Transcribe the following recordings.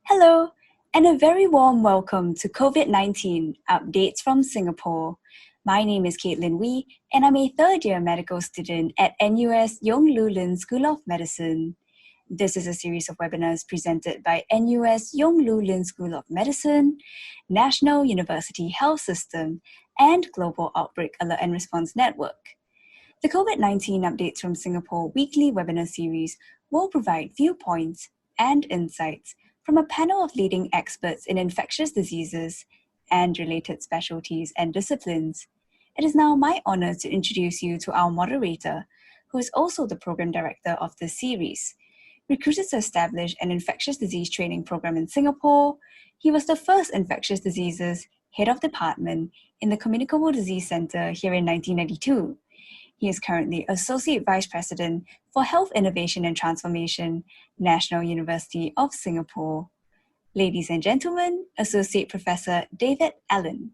Hello, and a very warm welcome to COVID-19 Updates from Singapore. My name is Caitlin Wee, and I'm a third-year medical student at NUS Yong Lu Lin School of Medicine. This is a series of webinars presented by NUS Yong Lu Lin School of Medicine, National University Health System, and Global Outbreak Alert and Response Network. The COVID-19 Updates from Singapore weekly webinar series will provide viewpoints and insights from a panel of leading experts in infectious diseases and related specialties and disciplines. It is now my honor to introduce you to our moderator, who is also the program director of this series. Recruited to establish an infectious disease training program in Singapore, he was the first infectious diseases head of department in the Communicable Disease Center here in 1992. He is currently Associate Vice President for Health Innovation and Transformation, National University of Singapore. Ladies and gentlemen, Associate Professor David Allen.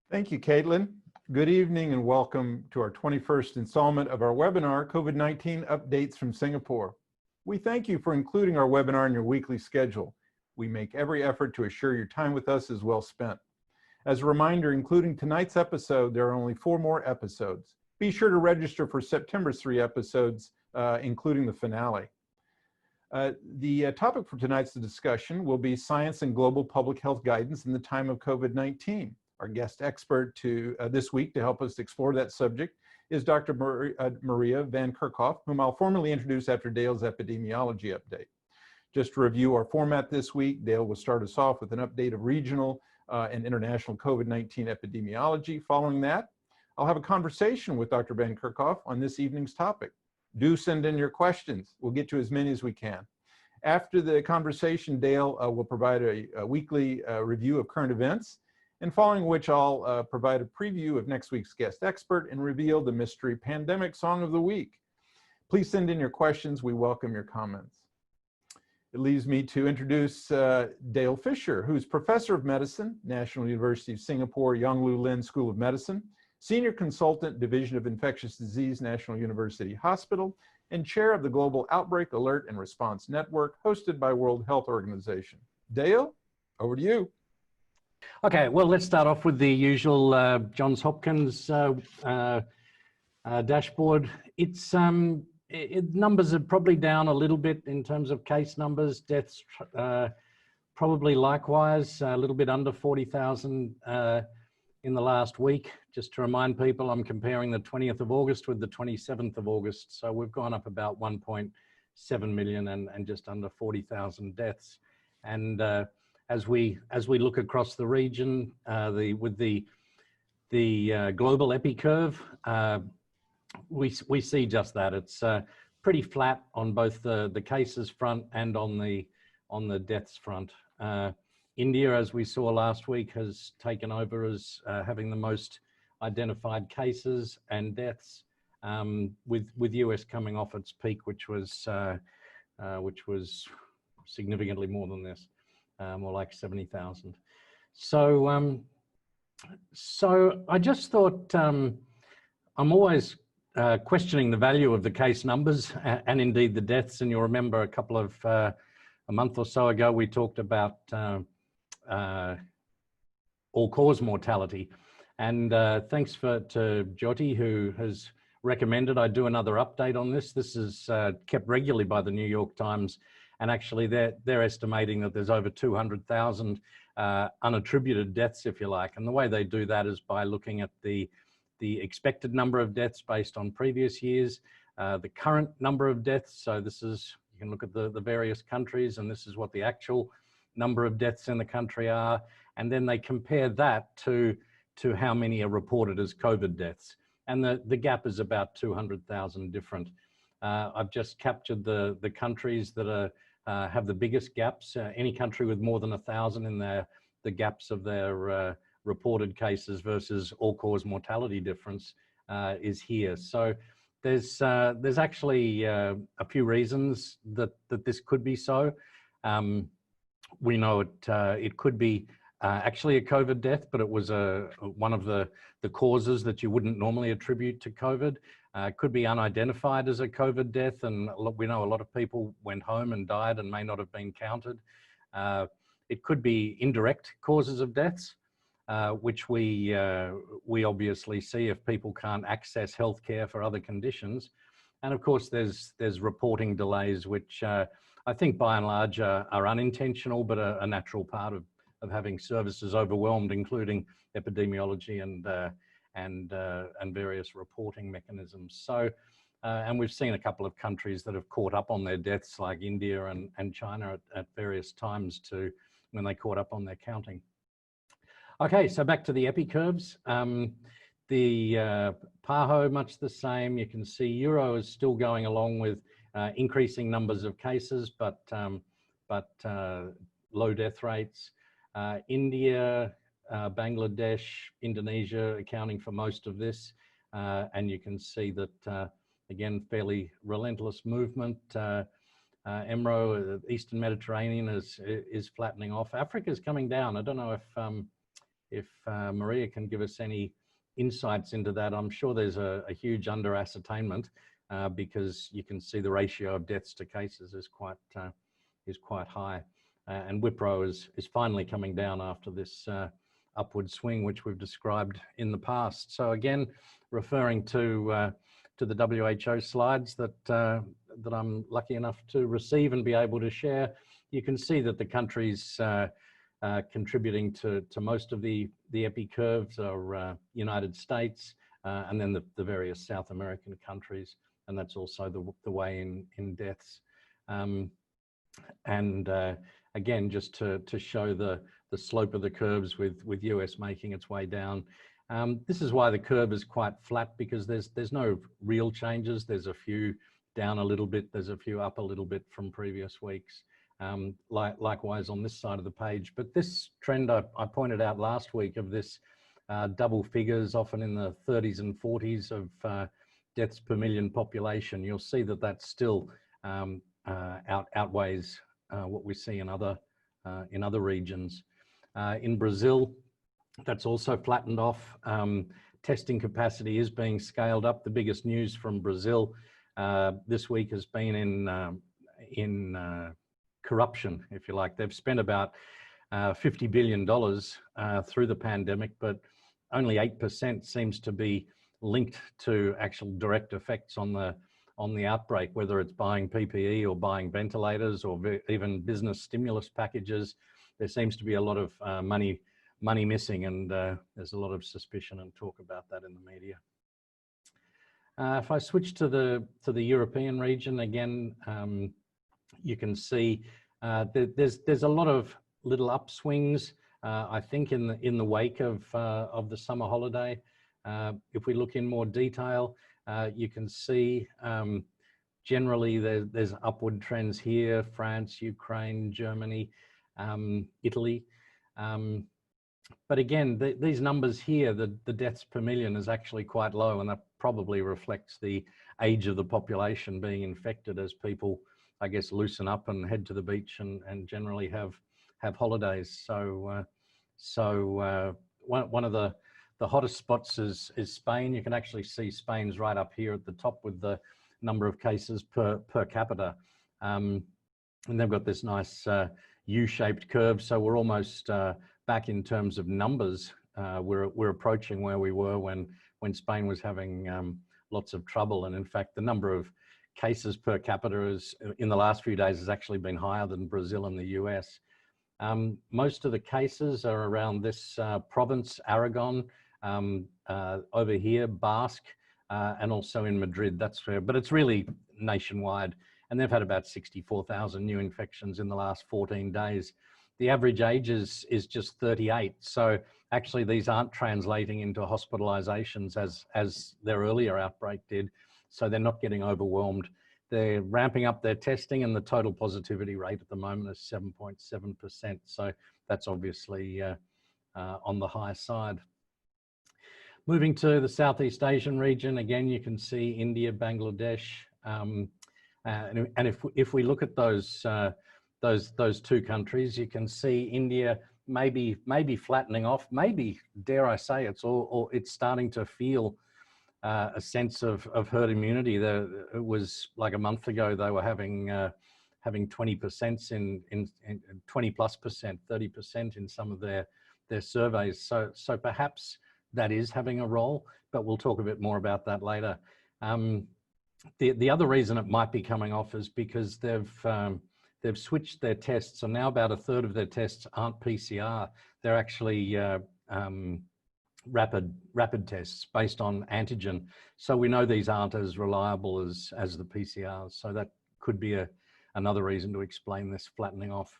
Thank you, Caitlin. Good evening and welcome to our 21st installment of our webinar, COVID-19 Updates from Singapore. We thank you for including our webinar in your weekly schedule. We make every effort to assure your time with us is well spent. As a reminder, including tonight's episode, there are only 4 more episodes. Be sure to register for September's 3 episodes, including the finale. The topic for tonight's discussion will be science and global public health guidance in the time of COVID-19. Our guest expert this week to help us explore that subject is Dr. Maria van Kerkhove, whom I'll formally introduce after Dale's epidemiology update. Just to review our format this week, Dale will start us off with an update of regional and international COVID-19 epidemiology. Following that, I'll have a conversation with Dr. van Kerkhove on this evening's topic. Do send in your questions. We'll get to as many as we can. After the conversation, Dale will provide a weekly review of current events, and following which I'll provide a preview of next week's guest expert and reveal the mystery pandemic song of the week. Please send in your questions. We welcome your comments. It leaves me to introduce Dale Fisher, who's Professor of Medicine, National University of Singapore, Yong Lu Lin School of Medicine, Senior Consultant, Division of Infectious Disease, National University Hospital, and Chair of the Global Outbreak Alert and Response Network, hosted by World Health Organization. Dale, over to you. Okay, well, let's start off with the usual Johns Hopkins dashboard. Numbers are probably down a little bit in terms of case numbers, deaths probably likewise, a little bit under 40,000 in the last week. Just to remind people, I'm comparing the 20th of August with the 27th of August. So we've gone up about 1.7 million and just under 40,000 deaths. And as we look across the region, with the global epi curve, we see just that. It's pretty flat on both the cases front and on the deaths front. India, as we saw last week, has taken over as having the most identified cases and deaths, with US coming off its peak, which was significantly more than this, more like 70,000. So I just thought, I'm always questioning the value of the case numbers and indeed the deaths. And you'll remember a month or so ago, we talked about all-cause mortality. And thanks to Jyoti, who has recommended I do another update on this. This is kept regularly by the New York Times. And actually, they're estimating that there's over 200,000 unattributed deaths, if you like. And the way they do that is by looking at the expected number of deaths based on previous years, the current number of deaths. So this is, you can look at the various countries, and this is what the actual number of deaths in the country are. And then they compare that to how many are reported as COVID deaths. And the gap is about 200,000 different. I've just captured the countries that have the biggest gaps. Any country with more than 1,000 in the gaps of their reported cases versus all-cause mortality difference is here. So there's actually a few reasons that this could be so. We know it could be actually a COVID death, but it was one of the causes that you wouldn't normally attribute to COVID. It could be unidentified as a COVID death, and we know a lot of people went home and died and may not have been counted. It could be indirect causes of deaths, which we obviously see if people can't access healthcare for other conditions. And of course, there's reporting delays, which I think by and large are unintentional, but a natural part of having services overwhelmed, including epidemiology and various reporting mechanisms. So, and we've seen a couple of countries that have caught up on their deaths, like India and China at various times when they caught up on their counting. Okay, so back to the epi curves. The PAHO, much the same. You can see Euro is still going along with increasing numbers of cases, but low death rates. India, Bangladesh, Indonesia accounting for most of this. And you can see that, again, fairly relentless movement. EMRO, Eastern Mediterranean is flattening off. Africa is coming down. I don't know if Maria can give us any insights into that. I'm sure there's a huge under ascertainment because you can see the ratio of deaths to cases is quite high. And Wipro is finally coming down after this upward swing, which we've described in the past. So again, referring to the WHO slides that I'm lucky enough to receive and be able to share, you can see that the countries contributing to most of the epi curves are United States and then the various South American countries, and that's also the way in deaths. Again, just to show the slope of the curves with US making its way down. This is why the curve is quite flat, because there's no real changes. There's a few down a little bit, there's a few up a little bit from previous weeks. Likewise on this side of the page. But this trend I pointed out last week of this double figures, often in the 30s and 40s of deaths per million population, you'll see that that still outweighs what we see in other regions. In Brazil, that's also flattened off. Testing capacity is being scaled up. The biggest news from Brazil this week has been in corruption, if you like. They've spent about $50 billion through the pandemic, but only 8% seems to be linked to actual direct effects on the outbreak, whether it's buying PPE or buying ventilators or even business stimulus packages. There seems to be a lot of money missing, and there's a lot of suspicion and talk about that in the media. If I switch to the European region again, you can see there's a lot of little upswings. I think in the wake of the summer holiday. If we look in more detail, you can see Generally, there's upward trends here: France, Ukraine, Germany, Italy. But again, these numbers here, the deaths per million is actually quite low, and that probably reflects the age of the population being infected as people, I guess, loosen up and head to the beach and generally have holidays. So one of the hottest spots is Spain. You can actually see Spain's right up here at the top with the number of cases per capita. And they've got this nice U-shaped curve. So we're almost back in terms of numbers. We're approaching where we were when Spain was having lots of trouble. And in fact, the number of cases per capita in the last few days has actually been higher than Brazil and the US. Most of the cases are around this province, Aragon, over here, Basque, and also in Madrid. That's where, but it's really nationwide. And they've had about 64,000 new infections in the last 14 days. The average age is just 38. So actually these aren't translating into hospitalizations as their earlier outbreak did. So they're not getting overwhelmed. They're ramping up their testing, and the total positivity rate at the moment is 7.7%. So that's obviously on the high side. Moving to the Southeast Asian region, again, you can see India, Bangladesh. And if we look at those two countries, you can see India maybe flattening off. Maybe, dare I say, it's starting to feel a sense of herd immunity. It was like a month ago they were having 20% in 20+%, 30% in some of their surveys. So perhaps that is having a role, but we'll talk a bit more about that later. The other reason it might be coming off is because they've switched their tests. So now about a third of their tests aren't PCR. They're actually rapid tests based on antigen. So we know these aren't as reliable as the PCRs. So that could be another reason to explain this flattening off.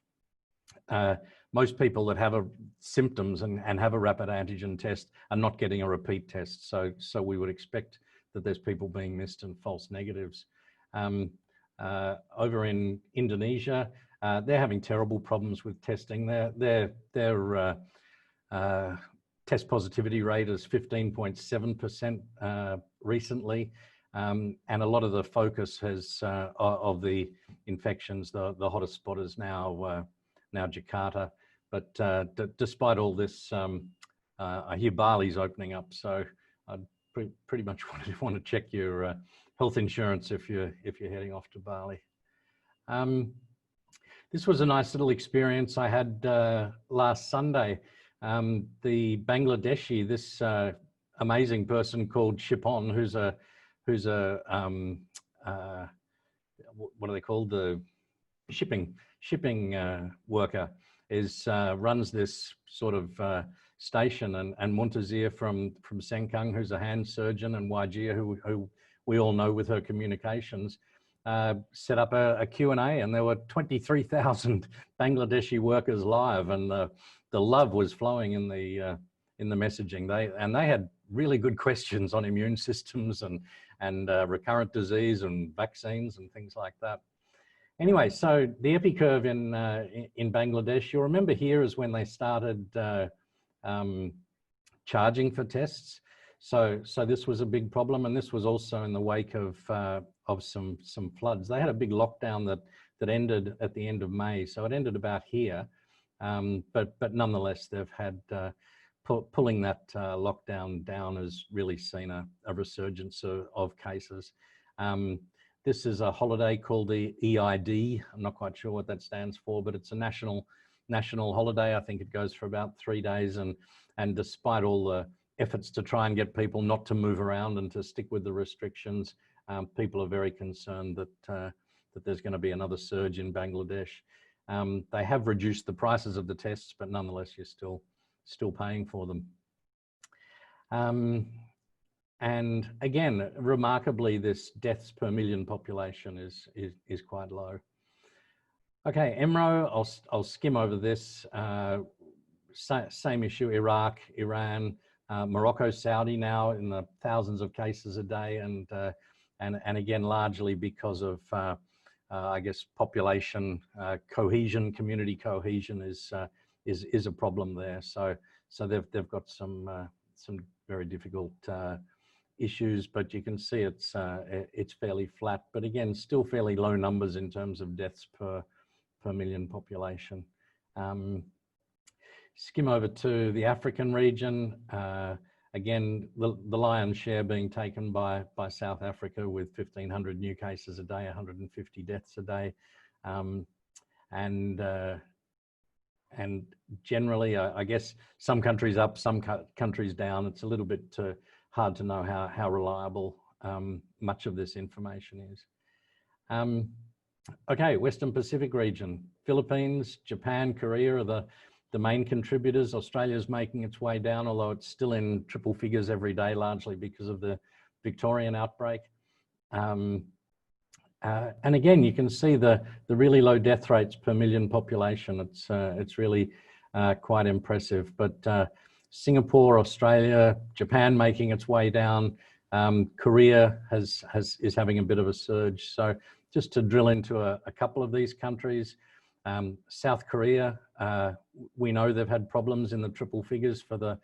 Most people that have symptoms and have a rapid antigen test are not getting a repeat test. So we would expect that there's people being missed and false negatives. Over in Indonesia, they're having terrible problems with testing. Their test positivity rate is 15.7% recently. And a lot of the focus of the infections, the hottest spot is now Jakarta. But despite all this, I hear Bali's opening up. So I'd pretty much want to check your health insurance if you're heading off to Bali. This was a nice little experience I had last Sunday. The Bangladeshi, this amazing person called Shipon, who's a what are they called? The shipping worker, runs this sort of station, and Muntazir from Sengkang, who's a hand surgeon, and Wajir, who we all know with her communications, set up a Q&A, and there were 23,000 Bangladeshi workers live, and the love was flowing in the messaging. They had really good questions on immune systems and recurrent disease and vaccines and things like that. Anyway, so the epicurve in Bangladesh, you'll remember here is when they started charging for tests. So this was a big problem, and this was also in the wake of some floods. They had a big lockdown that ended at the end of May, so it ended about here. But nonetheless, they've had pulling that lockdown down has really seen a resurgence of cases. This is a holiday called the EID. I'm not quite sure what that stands for, but it's a national holiday. I think it goes for about 3 days, and despite all the efforts to try and get people not to move around and to stick with the restrictions, people are very concerned that there's going to be another surge in Bangladesh. They have reduced the prices of the tests, but nonetheless, you're still paying for them. And again, remarkably, this deaths per million population is quite low. Okay, EMRO, I'll skim over this. Same issue: Iraq, Iran, Morocco, Saudi now in the thousands of cases a day, and and again, largely because of, I guess, population cohesion, community cohesion is a problem there. So they've got some very difficult issues, but you can see it's fairly flat, but again, still fairly low numbers in terms of deaths per million population. Skim over to the African region. Again, the lion's share being taken by South Africa with 1,500 new cases a day, 150 deaths a day. And generally, I guess some countries up, some countries down. It's a little bit hard to know how reliable much of this information is. Okay, Western Pacific region. Philippines, Japan, Korea are the main contributors. Australia's making its way down, although it's still in triple figures every day, largely because of the Victorian outbreak. And again, you can see the really low death rates per million population. It's really quite impressive. But Singapore, Australia, Japan making its way down. Korea is having a bit of a surge. So just to drill into a couple of these countries, South Korea, we know they've had problems in the triple figures for the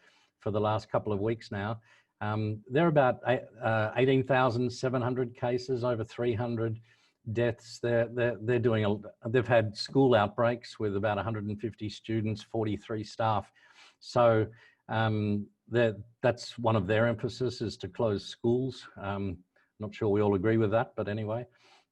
last couple of weeks now. They're about 18,700 cases, over 300 deaths. They've had school outbreaks with about 150 students, 43 staff. So that's one of their emphasis, is to close schools. Not sure we all agree with that, but anyway.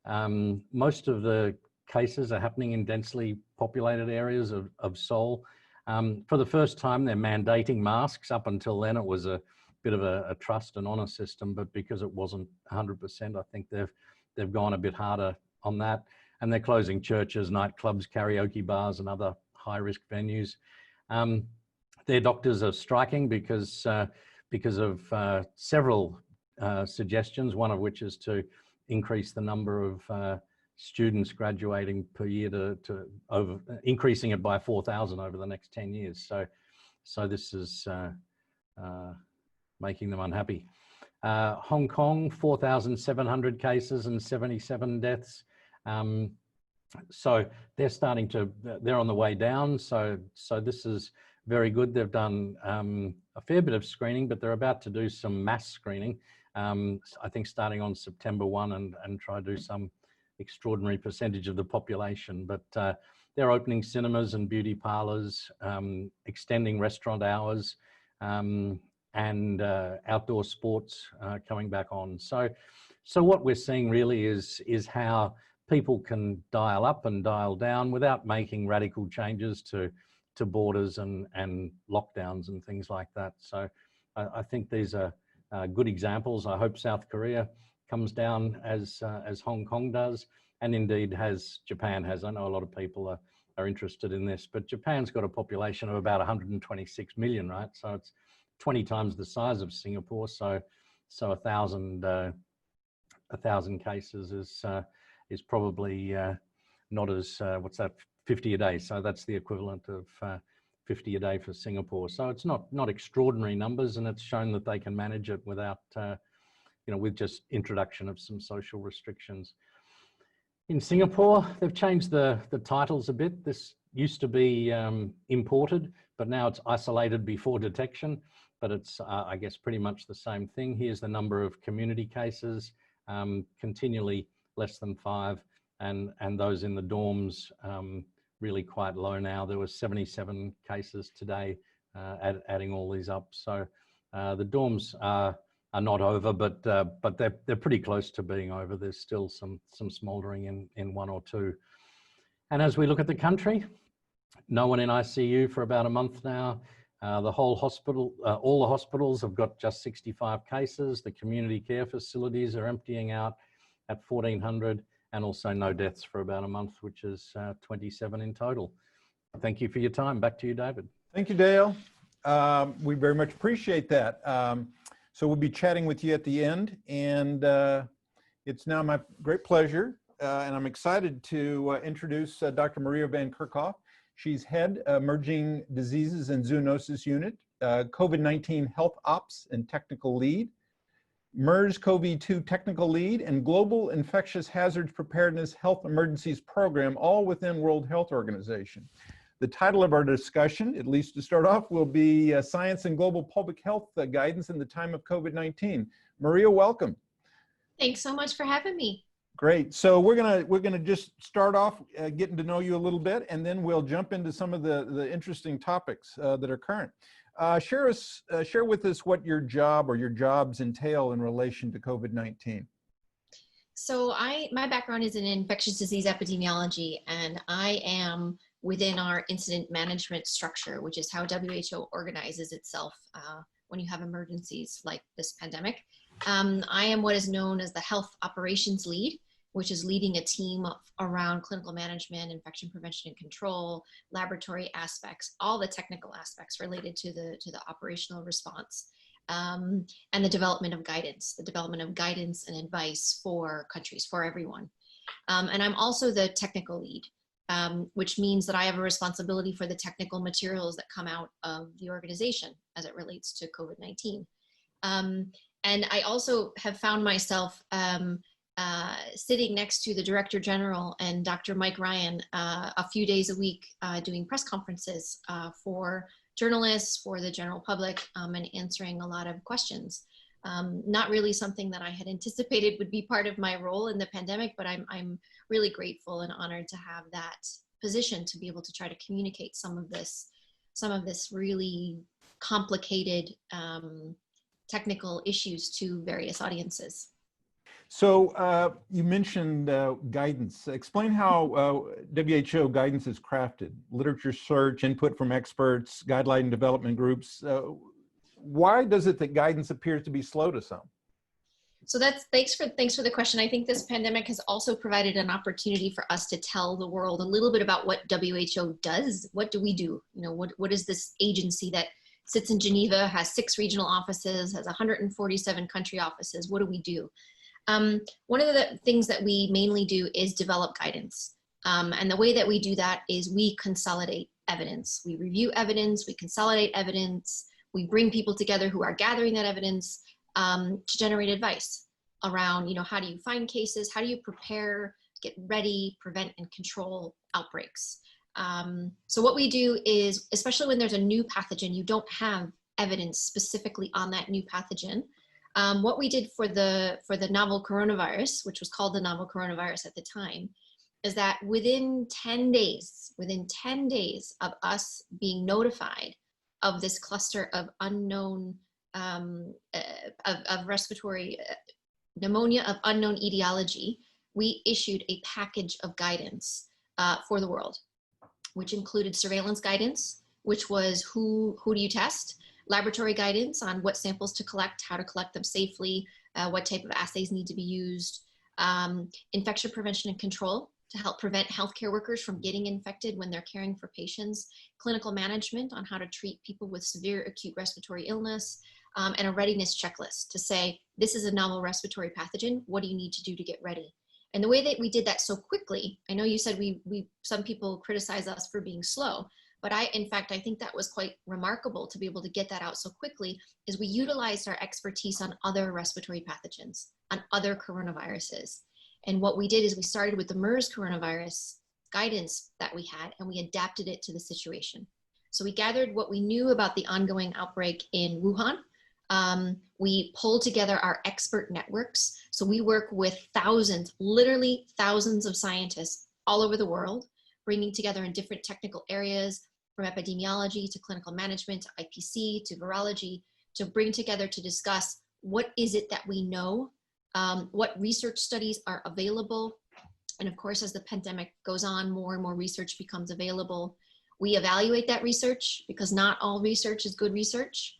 Most of the cases are happening in densely populated areas of Seoul. For the first time, they're mandating masks. Up until then, it was a bit of a trust and honor system, but because it wasn't 100%, I think they've gone a bit harder on that. And they're closing churches, nightclubs, karaoke bars, and other high-risk venues. Their doctors are striking because of several suggestions, one of which is to increase the number of students graduating per year to increasing it by 4,000 over the next 10 years. So this is making them unhappy. Hong Kong, 4,700 cases and 77 deaths. So they're on the way down. So this is very good. They've done a fair bit of screening, but they're about to do some mass screening. I think starting on September 1 and try to do some extraordinary percentage of the population. But they're opening cinemas and beauty parlors, extending restaurant hours, and outdoor sports coming back on. So what we're seeing really is how people can dial up and dial down without making radical changes to borders and lockdowns and things like that. So I think these are good examples. I hope South Korea comes down as Hong Kong does, and indeed Japan has. I know a lot of people are interested in this, but Japan's got a population of about 126 million, right? So it's 20 times the size of Singapore. So 1,000 cases is probably not as what's that, 50 a day. So that's the equivalent of 50 a day for Singapore. So it's not extraordinary numbers, and it's shown that they can manage it without with just introduction of some social restrictions. In Singapore, they've changed the titles a bit. This used to be imported, but now it's isolated before detection. But it's, I guess, pretty much the same thing. Here's the number of community cases, continually less than 5, and those in the dorms really quite low now. There were 77 cases today, adding all these up. So the dorms are not over, but they're pretty close to being over. There's still some smouldering in 1 or 2. And as we look at the country, no one in ICU for about a month now. The whole hospital, all the hospitals have got just 65 cases. The community care facilities are emptying out at 1,400, and also no deaths for about a month, which is 27 in total. Thank you for your time. Back to you, David. Thank you, Dale. We very much appreciate that. So we'll be chatting with you at the end, and it's now my great pleasure, and I'm excited to introduce Dr. Maria van Kerkhove. She's head Emerging Diseases and Zoonoses Unit, COVID-19 Health Ops and Technical Lead. MERS-CoV-2 technical lead, and Global Infectious Hazards Preparedness Health Emergencies Program, all within World Health Organization. The title of our discussion, at least to start off, will be Science and Global Public Health Guidance in the Time of COVID-19. Maria, welcome. Thanks so much for having me. Great. So we're gonna just start off getting to know you a little bit, and then we'll jump into some of the interesting topics that are current. Share with us what your job or your jobs entail in relation to COVID-19. So my background is in infectious disease epidemiology, and I am within our incident management structure, which is how WHO organizes itself when you have emergencies like this pandemic. I am what is known as the health operations lead, which is leading a team around clinical management, infection prevention and control, laboratory aspects, all the technical aspects related to the operational response, and the development of guidance and advice for countries, for everyone. And I'm also the technical lead, which means that I have a responsibility for the technical materials that come out of the organization as it relates to COVID-19. And I also have found myself sitting next to the Director General and Dr. Mike Ryan a few days a week doing press conferences for journalists, for the general public, and answering a lot of questions. Not really something that I had anticipated would be part of my role in the pandemic, but I'm really grateful and honored to have that position to be able to try to communicate some of this really complicated technical issues to various audiences. So you mentioned guidance. Explain how WHO guidance is crafted, literature search, input from experts, guideline development groups. Why does it that guidance appears to be slow to some? So thanks for the question. I think this pandemic has also provided an opportunity for us to tell the world a little bit about what WHO does. What do we do? You know, what is this agency that sits in Geneva, has 6 regional offices, has 147 country offices? What do we do? One of the things that we mainly do is develop guidance. And the way that we do that is we consolidate evidence. We review evidence, we consolidate evidence, we bring people together who are gathering that evidence to generate advice around, you know, how do you find cases? How do you prepare, get ready, prevent and control outbreaks? So what we do is, especially when there's a new pathogen, you don't have evidence specifically on that new pathogen. What we did for the novel coronavirus, which was called the novel coronavirus at the time, is that within 10 days of us being notified of this cluster of unknown, of respiratory pneumonia of unknown etiology, we issued a package of guidance for the world, which included surveillance guidance, which was who do you test, laboratory guidance on what samples to collect, how to collect them safely, what type of assays need to be used, infection prevention and control to help prevent healthcare workers from getting infected when they're caring for patients, clinical management on how to treat people with severe acute respiratory illness, and a readiness checklist to say, this is a novel respiratory pathogen, what do you need to do to get ready? And the way that we did that so quickly, I know you said some people criticize us for being slow, but in fact, I think that was quite remarkable to be able to get that out so quickly, is we utilized our expertise on other respiratory pathogens, on other coronaviruses. And what we did is we started with the MERS coronavirus guidance that we had, and we adapted it to the situation. So we gathered what we knew about the ongoing outbreak in Wuhan. We pulled together our expert networks. So we work with thousands, literally thousands of scientists all over the world, bringing together in different technical areas, from epidemiology to clinical management to IPC to virology, to bring together to discuss what is it that we know, what research studies are available. And of course, as the pandemic goes on, more and more research becomes available. We evaluate that research because not all research is good research.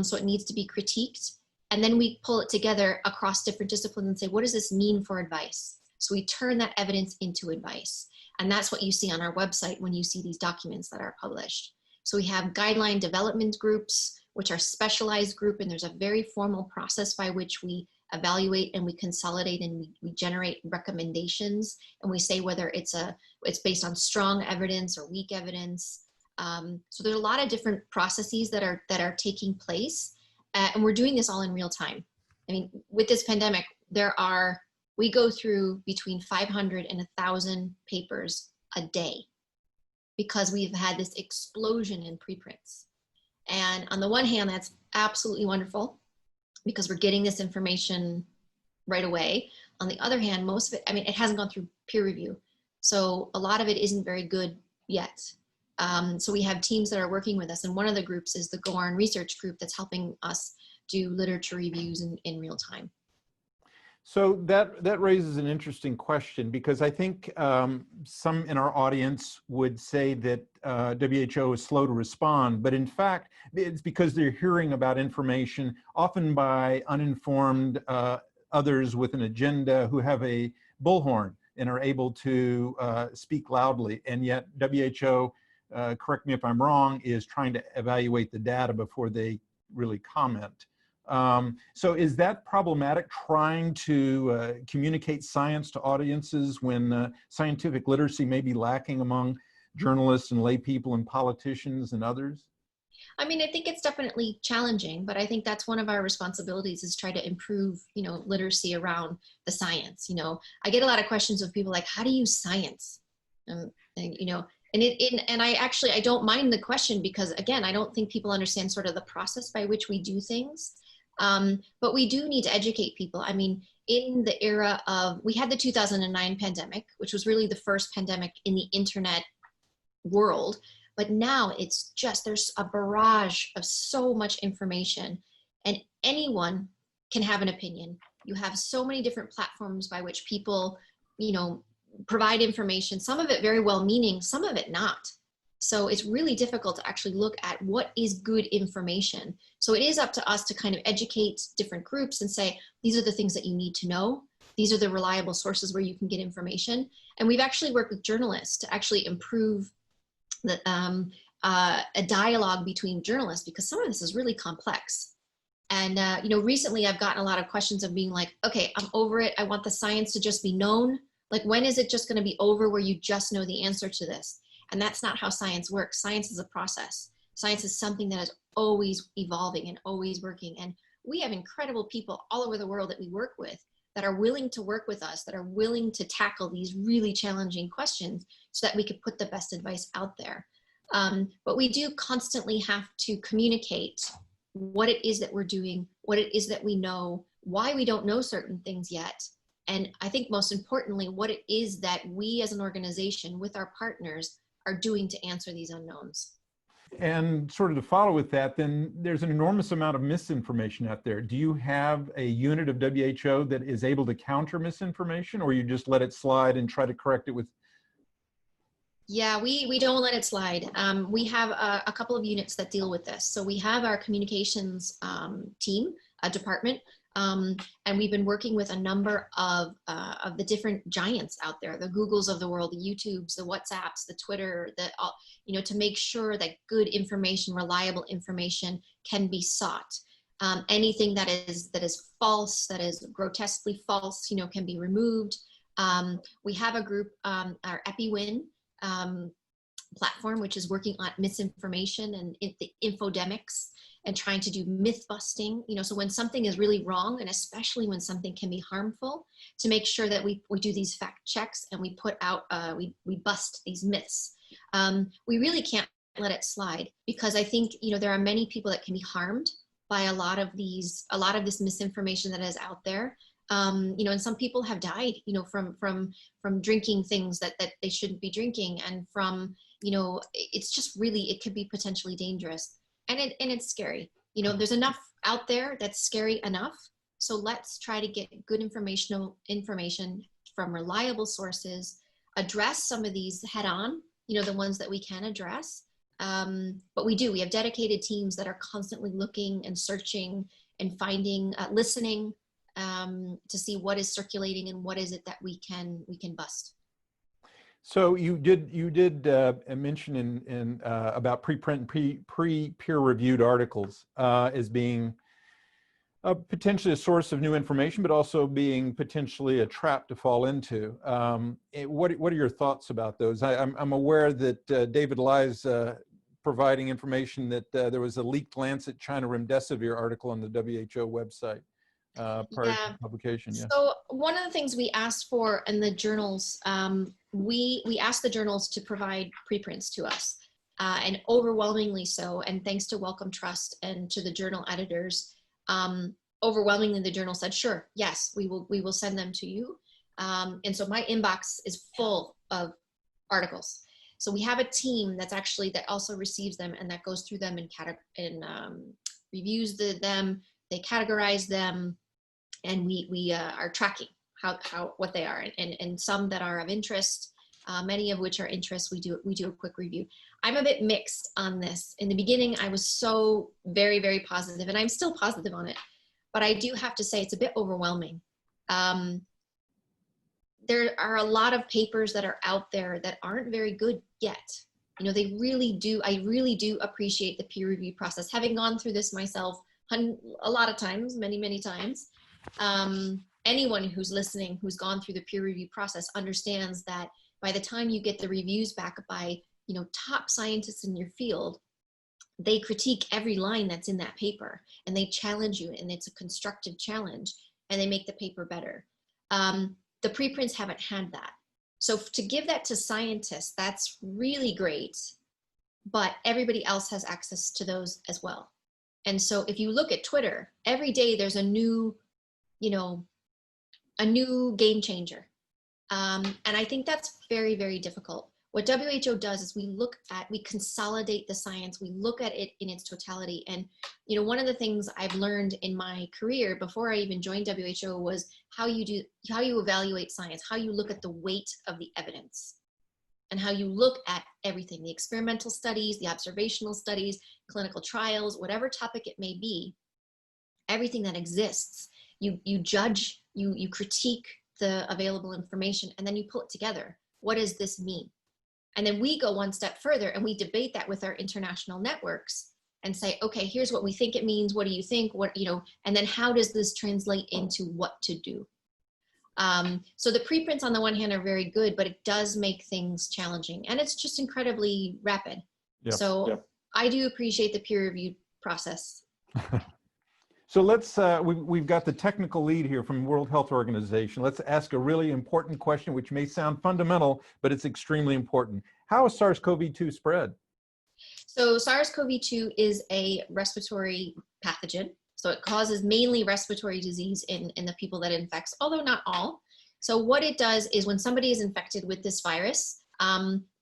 So it needs to be critiqued. And then we pull it together across different disciplines and say, what does this mean for advice? So we turn that evidence into advice. And that's what you see on our website when you see these documents that are published. So we have guideline development groups, which are specialized group, and there's a very formal process by which we evaluate and we consolidate and we generate recommendations, and we say whether it's based on strong evidence or weak evidence. So there's a lot of different processes that are taking place, and we're doing this all in real time. I mean, with this pandemic, we go through between 500 and 1,000 papers a day because we've had this explosion in preprints. And on the one hand, that's absolutely wonderful because we're getting this information right away. On the other hand, most of it, I mean, it hasn't gone through peer review. So a lot of it isn't very good yet. So we have teams that are working with us, and one of the groups is the Gorn research group that's helping us do literature reviews in real time. So that raises an interesting question, because I think some in our audience would say that WHO is slow to respond, but in fact, it's because they're hearing about information, often by uninformed others with an agenda who have a bullhorn and are able to speak loudly. And yet WHO, correct me if I'm wrong, is trying to evaluate the data before they really comment. So is that problematic, trying to communicate science to audiences when scientific literacy may be lacking among journalists and lay people and politicians and others? I mean, I think it's definitely challenging, but I think that's one of our responsibilities, is try to improve, literacy around the science. I get a lot of questions of people like, how do you use science? And I don't mind the question, because again, I don't think people understand sort of the process by which we do things. But we do need to educate people. I mean, in the era of, we had the 2009 pandemic, which was really the first pandemic in the internet world. But now it's just, there's a barrage of so much information, and anyone can have an opinion. You have so many different platforms by which people, provide information, some of it very well meaning, some of it not. So it's really difficult to actually look at what is good information. So it is up to us to kind of educate different groups and say, these are the things that you need to know. These are the reliable sources where you can get information. And we've actually worked with journalists to actually improve a dialogue between journalists, because some of this is really complex. And, recently I've gotten a lot of questions of being like, okay, I'm over it. I want the science to just be known. Like, when is it just going to be over where you just know the answer to this? And that's not how science works. Science is a process. Science is something that is always evolving and always working. And we have incredible people all over the world that we work with that are willing to work with us, that are willing to tackle these really challenging questions so that we could put the best advice out there. But we do constantly have to communicate what it is that we're doing, what it is that we know, why we don't know certain things yet. And I think most importantly, what it is that we as an organization with our partners are doing to answer these unknowns. And sort of to follow with that, then there's an enormous amount of misinformation out there. Do you have a unit of WHO that is able to counter misinformation, or you just let it slide and try to correct it with? Yeah, we don't let it slide. We have a couple of units that deal with this. So we have our communications team, a department, and we've been working with a number of the different giants out there, the Googles of the world, the YouTubes, the WhatsApps, the Twitter, to make sure that good information, reliable information can be sought. Anything that is false, that is grotesquely false, can be removed. We have a group, our EpiWin platform, which is working on misinformation and the infodemics and trying to do myth busting, so when something is really wrong, and especially when something can be harmful, to make sure that we do these fact checks and we put out, we bust these myths. We really can't let it slide, because I think, there are many people that can be harmed by a lot of this misinformation that is out there. And some people have died, from drinking things that they shouldn't be drinking, and from, it's just really, it could be potentially dangerous, and it's scary. There's enough out there that's scary enough. So let's try to get good information from reliable sources, address some of these head on, the ones that we can address. But we have dedicated teams that are constantly looking and searching and finding, listening, to see what is circulating and what is it that we can bust. So you did mention in about preprint and pre-peer-reviewed articles as being potentially a source of new information, but also being potentially a trap to fall into. What are your thoughts about those? I'm aware that David Lai's providing information that there was a leaked Lancet China Remdesivir article on the WHO website. prior to publication? Yeah. So one of the things we asked for in the journals, we asked the journals to provide preprints to us, and overwhelmingly so. And thanks to Wellcome Trust and to the journal editors, overwhelmingly the journal said, sure, yes, we will send them to you. And so my inbox is full of articles. So we have a team that also receives them and that goes through them and reviews them. They categorize them, and we are tracking what they are, and some that are of interest, many of which are interest. We do a quick review. I'm a bit mixed on this. In the beginning, I was so very, very positive, and I'm still positive on it, but I do have to say it's a bit overwhelming. There are a lot of papers that are out there that aren't very good yet. You know, I really do appreciate the peer review process. Having gone through this myself a lot of times, many times, anyone who's listening, who's gone through the peer review process understands that by the time you get the reviews back by, top scientists in your field, they critique every line that's in that paper and they challenge you, and it's a constructive challenge, and they make the paper better. The preprints haven't had that. So to give that to scientists, that's really great, but everybody else has access to those as well. And so if you look at Twitter, every day there's a new game changer. And I think that's very, very difficult. What WHO does is we consolidate the science, we look at it in its totality. And, one of the things I've learned in my career before I even joined WHO was how you evaluate science, how you look at the weight of the evidence, and how you look at everything, the experimental studies, the observational studies, clinical trials, whatever topic it may be, everything that exists, you judge, you critique the available information, and then you pull it together. What does this mean? And then we go one step further and we debate that with our international networks and say, okay, here's what we think it means. What do you think? And then how does this translate into what to do? So the preprints on the one hand are very good, but it does make things challenging, and it's just incredibly rapid. Yep. So I do appreciate the peer review process. So let's, we've got the technical lead here from World Health Organization. Let's ask a really important question, which may sound fundamental, but it's extremely important. How is SARS CoV-2 spread? So SARS CoV-2 is a respiratory pathogen. So it causes mainly respiratory disease in the people that it infects, although not all. So what it does is when somebody is infected with this virus,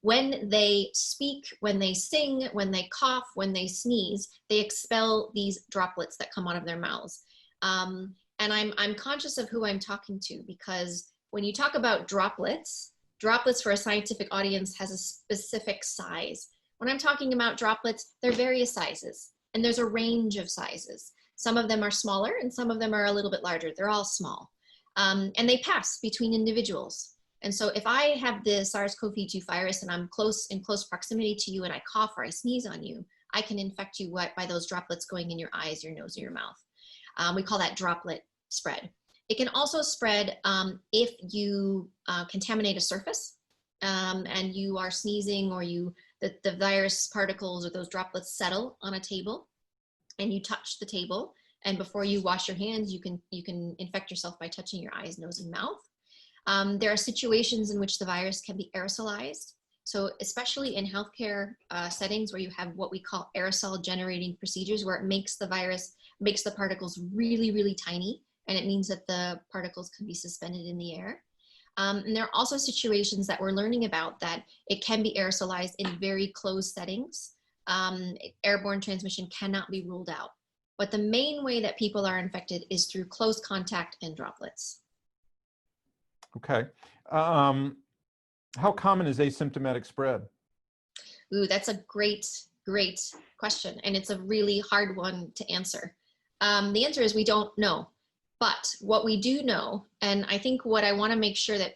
when they speak, when they sing, when they cough, when they sneeze, they expel these droplets that come out of their mouths. And I'm conscious of who I'm talking to, because when you talk about droplets for a scientific audience has a specific size. When I'm talking about droplets, they're various sizes, and there's a range of sizes. Some of them are smaller and some of them are a little bit larger. They're all small. And they pass between individuals. And so if I have the SARS CoV-2 virus and I'm in close proximity to you and I cough or I sneeze on you, I can infect you by those droplets going in your eyes, your nose, or your mouth. We call that droplet spread. It can also spread if you contaminate a surface and you are sneezing, or the virus particles or those droplets settle on a table and you touch the table, and before you wash your hands, you can infect yourself by touching your eyes, nose, and mouth. There are situations in which the virus can be aerosolized. So especially in healthcare settings where you have what we call aerosol generating procedures, where it makes the particles really, really tiny, and it means that the particles can be suspended in the air. And there are also situations that we're learning about that it can be aerosolized in very closed settings. Airborne transmission cannot be ruled out. But the main way that people are infected is through close contact and droplets. Okay. How common is asymptomatic spread? Ooh, that's a great question. And it's a really hard one to answer. The answer is we don't know. But what we do know, and I think what I want to make sure that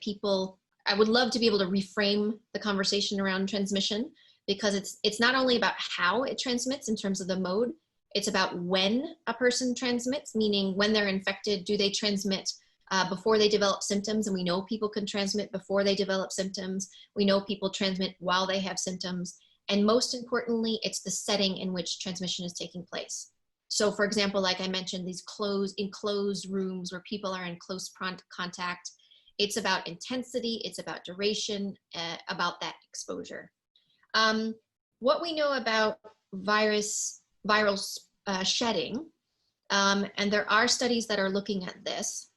I would love to be able to reframe the conversation around transmission, because it's not only about how it transmits in terms of the mode, it's about when a person transmits, meaning when they're infected, do they transmit before they develop symptoms? And we know people can transmit before they develop symptoms. We know people transmit while they have symptoms. And most importantly, it's the setting in which transmission is taking place. So for example, like I mentioned, these enclosed rooms where people are in close contact, it's about intensity, it's about duration, about that exposure. What we know about viral shedding, and there are studies that are looking at this,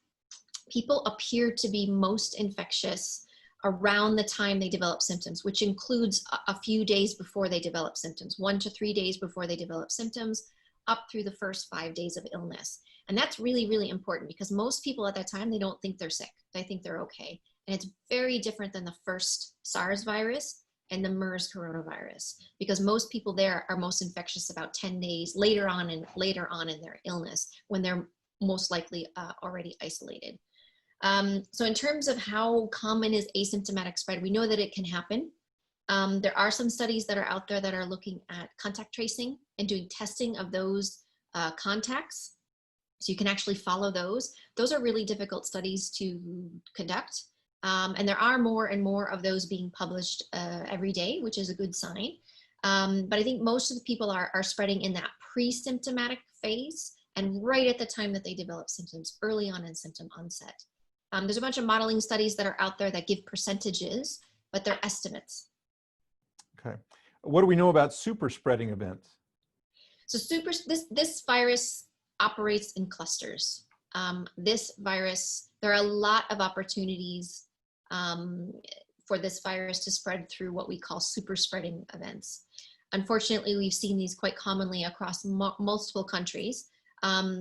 people appear to be most infectious around the time they develop symptoms, which includes a few days before they develop symptoms, 1 to 3 days before they develop symptoms, up through the first 5 days of illness. And that's really, really important because most people at that time, they don't think they're sick. They think they're okay. And it's very different than the first SARS virus and the MERS coronavirus, because most people there are most infectious about 10 days later on in their illness, when they're most likely already isolated. So in terms of how common is asymptomatic spread, we know that it can happen. There are some studies that are out there that are looking at contact tracing and doing testing of those contacts. So you can actually follow those. Those are really difficult studies to conduct. And there are more and more of those being published every day, which is a good sign. But I think most of the people are spreading in that pre-symptomatic phase and right at the time that they develop symptoms, early on in symptom onset. There's a bunch of modeling studies that are out there that give percentages, but they're estimates. Okay. What do we know about super spreading events? So this virus operates in clusters. This virus, there are a lot of opportunities for this virus to spread through what we call super spreading events. Unfortunately, we've seen these quite commonly across multiple countries,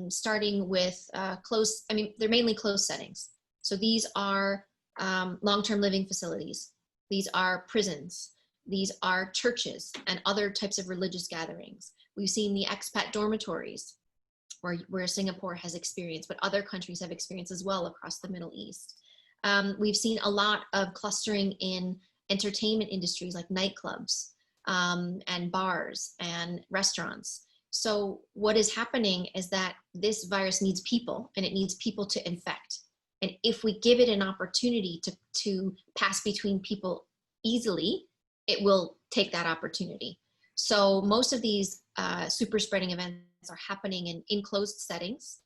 starting with they're mainly closed settings. So these are long-term living facilities. These are prisons. These are churches and other types of religious gatherings. We've seen the expat dormitories where Singapore has experienced, but other countries have experienced as well across the Middle East. We've seen a lot of clustering in entertainment industries like nightclubs and bars and restaurants. So what is happening is that this virus needs people, and it needs people to infect. And if we give it an opportunity to pass between people easily, it will take that opportunity. So most of these super spreading events are happening in enclosed settings,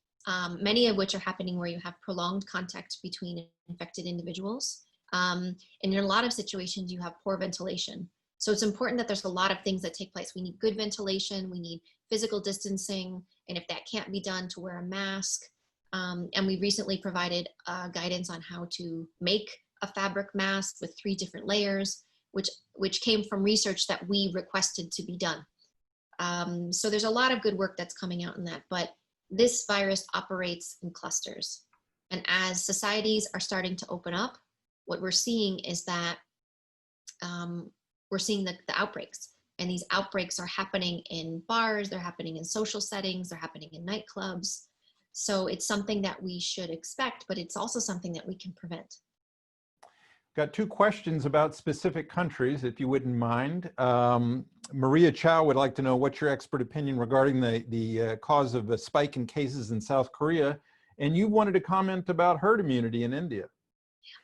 many of which are happening where you have prolonged contact between infected individuals. And in a lot of situations, you have poor ventilation. So it's important that there's a lot of things that take place. We need good ventilation, we need physical distancing, and if that can't be done, to wear a mask. And we recently provided guidance on how to make a fabric mask with 3 different layers, which came from research that we requested to be done. So there's a lot of good work that's coming out in that, but this virus operates in clusters. And as societies are starting to open up, what we're seeing is that we're seeing the outbreaks. And these outbreaks are happening in bars, they're happening in social settings, they're happening in nightclubs. So it's something that we should expect, but it's also something that we can prevent. Got 2 questions about specific countries, if you wouldn't mind. Maria Chow would like to know what's your expert opinion regarding the cause of a spike in cases in South Korea. And you wanted to comment about herd immunity in India.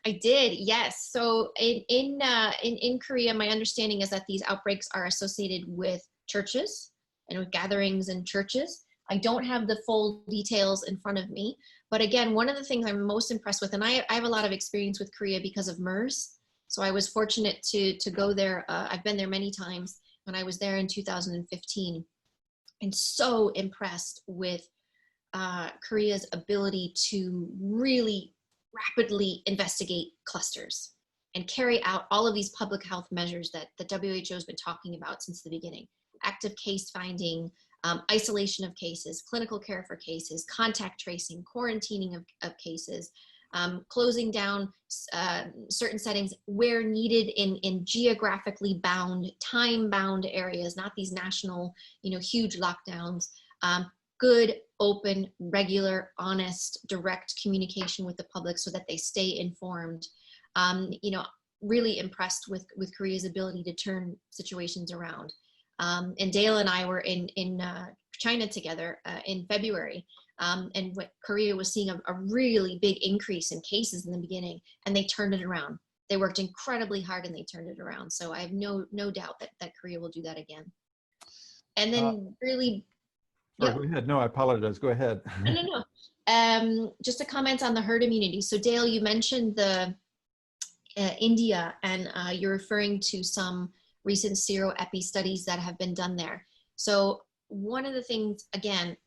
I did, yes. So in Korea, my understanding is that these outbreaks are associated with churches and with gatherings in churches. I don't have the full details in front of me, but again, one of the things I'm most impressed with, and I have a lot of experience with Korea because of MERS. So I was fortunate to go there. I've been there many times when I was there in 2015, and so impressed with Korea's ability to really rapidly investigate clusters and carry out all of these public health measures that the WHO has been talking about since the beginning. Active case finding, isolation of cases, clinical care for cases, contact tracing, quarantining of cases, closing down certain settings where needed in geographically bound, time-bound areas, not these national, huge lockdowns. Good, open, regular, honest, direct communication with the public so that they stay informed. Really impressed with Korea's ability to turn situations around. And Dale and I were in China together in February, and Korea was seeing a really big increase in cases in the beginning, and they turned it around. They worked incredibly hard and they turned it around. So I have no doubt that Korea will do that again. And then really Or Yep. go ahead. No, I apologize. Go ahead. No. Just a comment on the herd immunity. So Dale, you mentioned the India, and you're referring to some recent sero-epi studies that have been done there. So one of the things, again,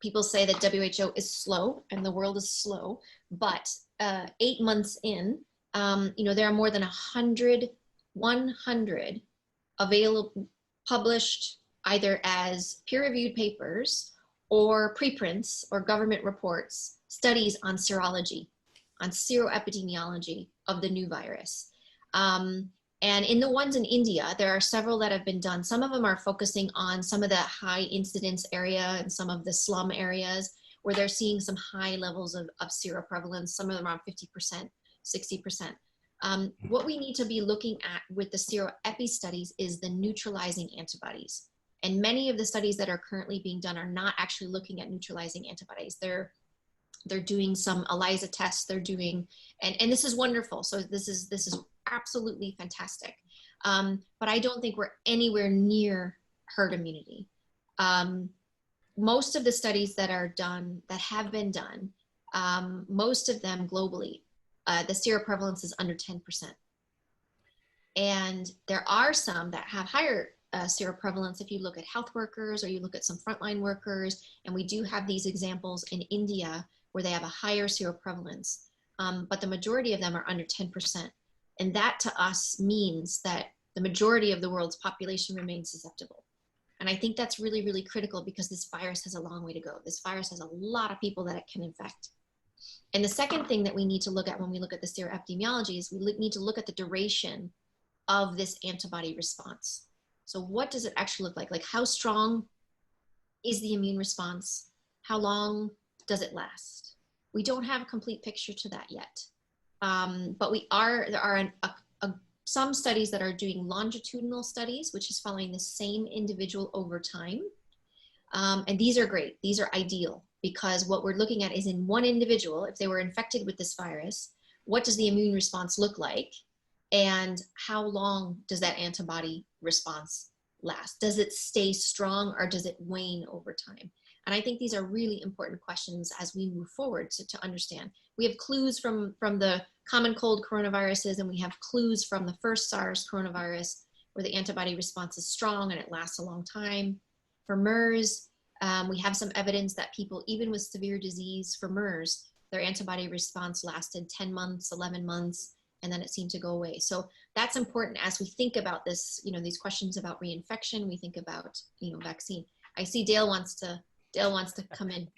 people say that WHO is slow and the world is slow, but 8 months in, there are more than 100 available, published either as peer-reviewed papers or preprints or government reports, studies on serology, on seroepidemiology of the new virus. And in the ones in India, there are several that have been done. Some of them are focusing on some of the high incidence area and some of the slum areas where they're seeing some high levels of seroprevalence, some of them around 50%, 60%. What we need to be looking at with the sero-epi studies is the neutralizing antibodies. And many of the studies that are currently being done are not actually looking at neutralizing antibodies. They're doing some ELISA tests. They're doing, and this is wonderful. So this is absolutely fantastic. But I don't think we're anywhere near herd immunity. Most of the studies that are done, that have been done, most of them globally, the seroprevalence is under 10%. And there are some that have higher seroprevalence if you look at health workers or you look at some frontline workers. And we do have these examples in India where they have a higher seroprevalence, but the majority of them are under 10%. And that to us means that the majority of the world's population remains susceptible. And I think that's really, really critical because this virus has a long way to go. This virus has a lot of people that it can infect. And the second thing that we need to look at when we look at the seroepidemiology is we need to look at the duration of this antibody response. So what does it actually look like? Like how strong is the immune response? How long does it last? We don't have a complete picture to that yet. But there are some studies that are doing longitudinal studies, which is following the same individual over time. And these are great. These are ideal because what we're looking at is in one individual, if they were infected with this virus, what does the immune response look like? And how long does that antibody response last? Does it stay strong or does it wane over time? And I think these are really important questions as we move forward to understand. We have clues from the common cold coronaviruses, and we have clues from the first SARS coronavirus where the antibody response is strong and it lasts a long time. For MERS, we have some evidence that people, even with severe disease for MERS, their antibody response lasted 10 months, 11 months, and then it seemed to go away. So that's important as we think about this, these questions about reinfection, we think about, vaccine. I see Dale wants to come in.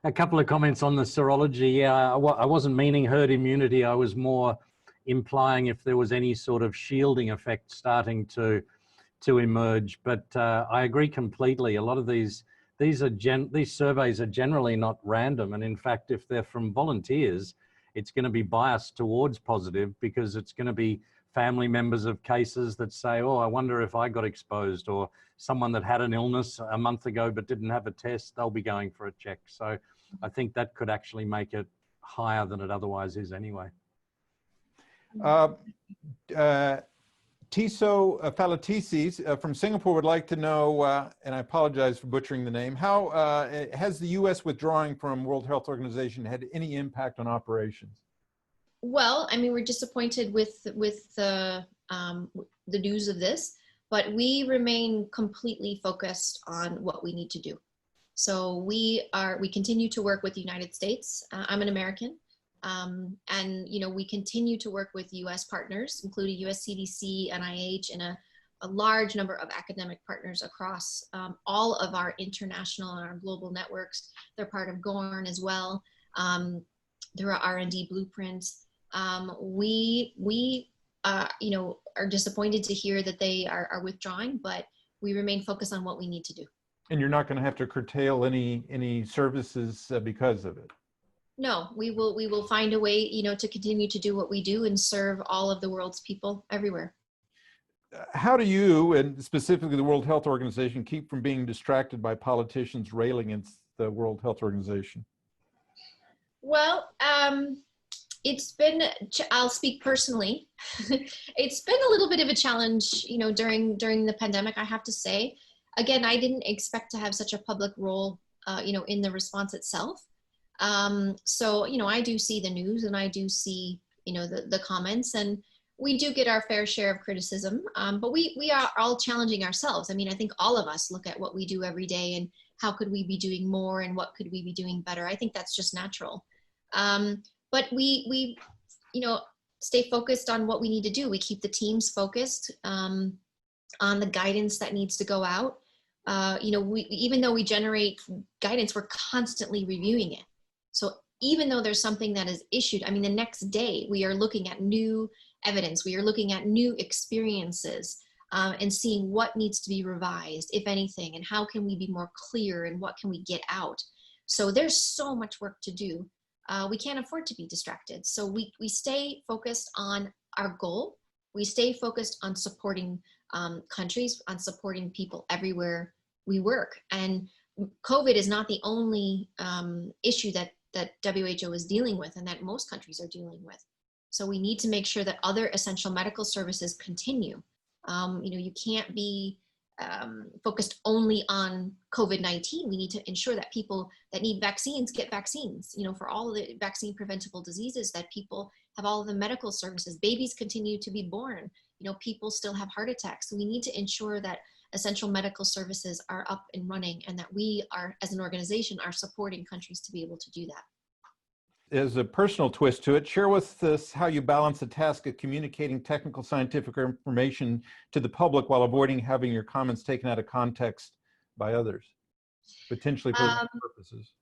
A couple of comments on the serology. Yeah, I wasn't meaning herd immunity. I was more implying if there was any sort of shielding effect starting to emerge. But I agree completely. A lot of these surveys are generally not random, and in fact, if they're from volunteers, it's going to be biased towards positive because it's going to be family members of cases that say, oh, I wonder if I got exposed, or someone that had an illness a month ago but didn't have a test, they'll be going for a check. So I think that could actually make it higher than it otherwise is anyway. Tiso Falatises from Singapore would like to know, and I apologize for butchering the name, how has the U.S. withdrawing from World Health Organization had any impact on operations? Well, I mean, we're disappointed with the news of this, but we remain completely focused on what we need to do. So we continue to work with the United States. I'm an American. And we continue to work with U.S. partners, including U.S. CDC, NIH, and a large number of academic partners across all of our international and our global networks. They're part of GORN as well. There are R&D blueprints. We are disappointed to hear that they are withdrawing, but we remain focused on what we need to do. And you're not going to have to curtail any services because of it? No, we will find a way, to continue to do what we do and serve all of the world's people everywhere. How do you, and specifically the World Health Organization, keep from being distracted by politicians railing against the World Health Organization? Well, it's been, I'll speak personally, it's been a little bit of a challenge, during the pandemic, I have to say. again, I didn't expect to have such a public role, in the response itself. So, I do see the news and I do see, the comments, and we do get our fair share of criticism, but we are all challenging ourselves. I mean, I think all of us look at what we do every day and how could we be doing more and what could we be doing better? I think that's just natural. But we stay focused on what we need to do. We keep the teams focused on the guidance that needs to go out. Even though we generate guidance, we're constantly reviewing it. So even though there's something that is issued, I mean, the next day we are looking at new evidence, we are looking at new experiences, and seeing what needs to be revised, if anything, and how can we be more clear and what can we get out. So there's so much work to do. We can't afford to be distracted. So we stay focused on our goal. We stay focused on supporting countries, on supporting people everywhere we work. And COVID is not the only issue that WHO is dealing with and that most countries are dealing with. So we need to make sure that other essential medical services continue. You can't be focused only on COVID-19. We need to ensure that people that need vaccines get vaccines, for all of the vaccine preventable diseases, that people have all of the medical services. Babies continue to be born. People still have heart attacks. So we need to ensure that essential medical services are up and running and that we are, as an organization, are supporting countries to be able to do that. As a personal twist to it, share with us how you balance the task of communicating technical scientific information to the public while avoiding having your comments taken out of context by others, potentially for purposes.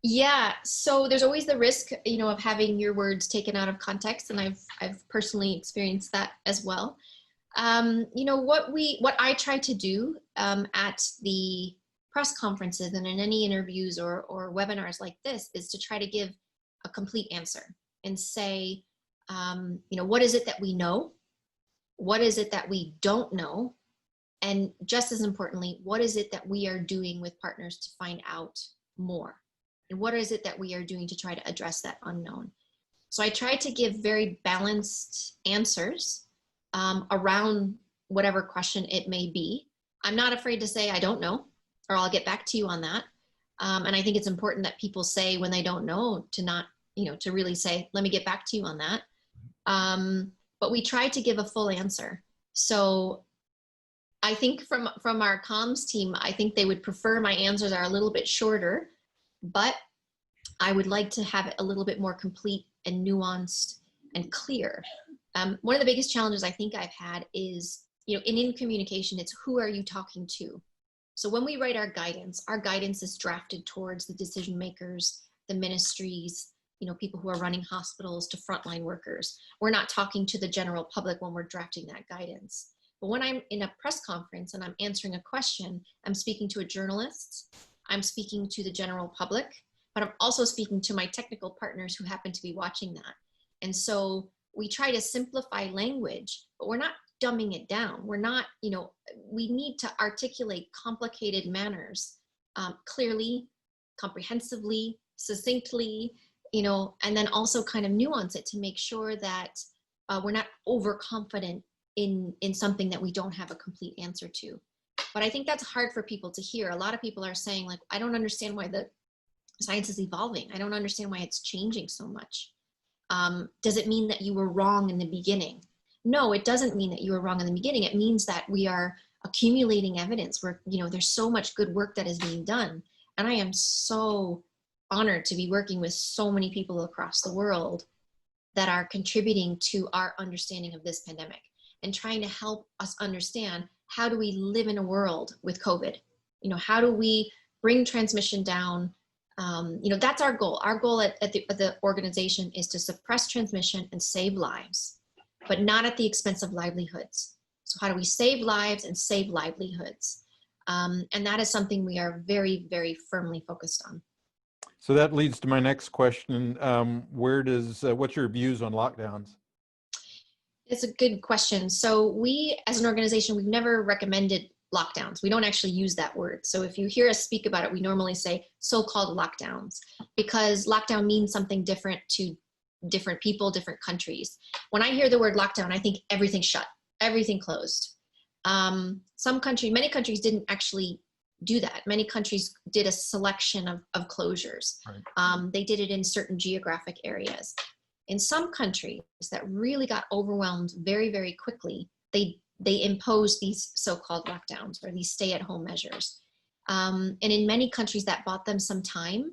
Yeah, so there's always the risk, of having your words taken out of context, and I've personally experienced that as well. What I try to do at the press conferences and in any interviews or webinars like this is to try to give a complete answer and say, what is it that we know? What is it that we don't know? And just as importantly, what is it that we are doing with partners to find out more? And what is it that we are doing to try to address that unknown? So I try to give very balanced answers around whatever question it may be. I'm not afraid to say, I don't know, or I'll get back to you on that. And I think it's important that people say when they don't know to not, to really say, let me get back to you on that. But we try to give a full answer. So I think from our comms team, I think they would prefer my answers are a little bit shorter, but I would like to have it a little bit more complete and nuanced and clear. One of the biggest challenges I think I've had is, in communication, it's who are you talking to? So when we write our guidance is drafted towards the decision makers, the ministries, people who are running hospitals, to frontline workers. We're not talking to the general public when we're drafting that guidance. But when I'm in a press conference and I'm answering a question, I'm speaking to a journalist, I'm speaking to the general public, but I'm also speaking to my technical partners who happen to be watching that. And so we try to simplify language, but we're not dumbing it down. We're not, we need to articulate complicated manners clearly, comprehensively, succinctly, and then also kind of nuance it to make sure that we're not overconfident in something that we don't have a complete answer to. But I think that's hard for people to hear. A lot of people are saying, like, I don't understand why the science is evolving. I don't understand why it's changing so much. Does it mean that you were wrong in the beginning? No, it doesn't mean that you were wrong in the beginning. It means that we are accumulating evidence where, there's so much good work that is being done. And I am so honored to be working with so many people across the world that are contributing to our understanding of this pandemic and trying to help us understand, how do we live in a world with COVID? How do we bring transmission down? That's our goal. Our goal at the organization is to suppress transmission and save lives, but not at the expense of livelihoods. So how do we save lives and save livelihoods? And that is something we are very, very firmly focused on. So that leads to my next question. What's your views on lockdowns? It's a good question. So we, as an organization, we've never recommended lockdowns. We don't actually use that word. So if you hear us speak about it, we normally say so-called lockdowns, because lockdown means something different to different people, different countries. When I hear the word lockdown, I think everything shut, everything closed. Many countries didn't actually do that. Many countries did a selection of closures. Right. They did it in certain geographic areas. In some countries that really got overwhelmed very, very quickly, they imposed these so-called lockdowns or these stay-at-home measures. And in many countries that bought them some time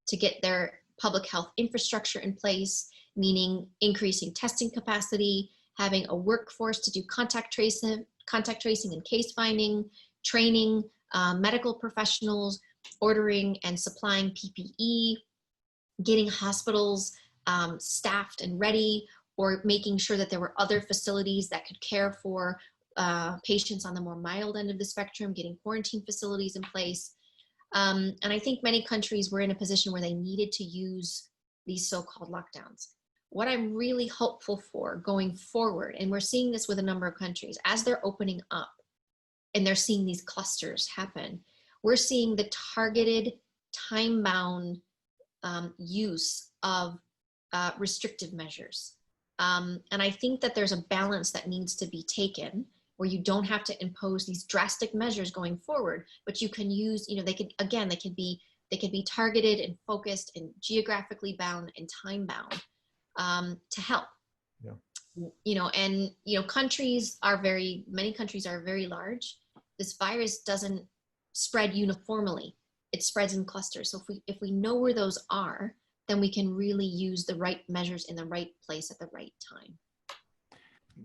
to get their public health infrastructure in place, meaning increasing testing capacity, having a workforce to do contact tracing and case finding, training medical professionals, ordering and supplying PPE, getting hospitals staffed and ready, or making sure that there were other facilities that could care for patients on the more mild end of the spectrum, getting quarantine facilities in place. And I think many countries were in a position where they needed to use these so-called lockdowns. What I'm really hopeful for going forward, and we're seeing this with a number of countries, as they're opening up and they're seeing these clusters happen, we're seeing the targeted, time-bound use of restrictive measures. And I think that there's a balance that needs to be taken where you don't have to impose these drastic measures going forward, but you can use, they could be targeted and focused and geographically bound and time bound to help. Yeah. Many countries are very large. This virus doesn't spread uniformly. It spreads in clusters. So if we know where those are, then we can really use the right measures in the right place at the right time.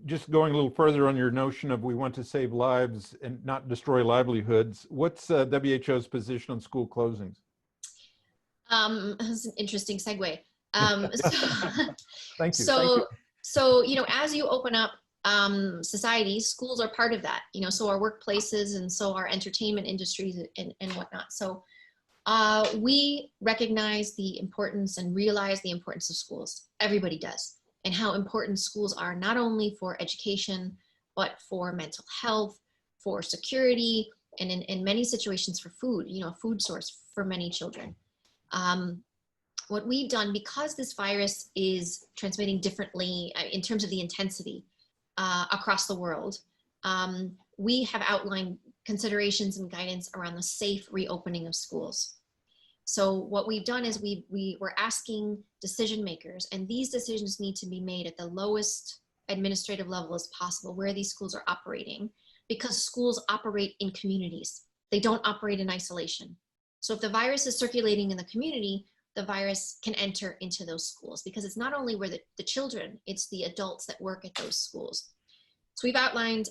Just going a little further on your notion of we want to save lives and not destroy livelihoods, what's WHO's position on school closings? That's an interesting segue. Thank you. So, as you open up societies, schools are part of that, so our workplaces and so our entertainment industries and whatnot. So we recognize the importance and realize the importance of schools. Everybody does. And how important schools are not only for education, but for mental health, for security, and in many situations for food, a food source for many children. What we've done, because this virus is transmitting differently in terms of the intensity across the world, we have outlined considerations and guidance around the safe reopening of schools. So what we've done is we're asking decision makers, and these decisions need to be made at the lowest administrative level as possible where these schools are operating, because schools operate in communities. They don't operate in isolation. So if the virus is circulating in the community, the virus can enter into those schools, because it's not only where the children, it's the adults that work at those schools. So we've outlined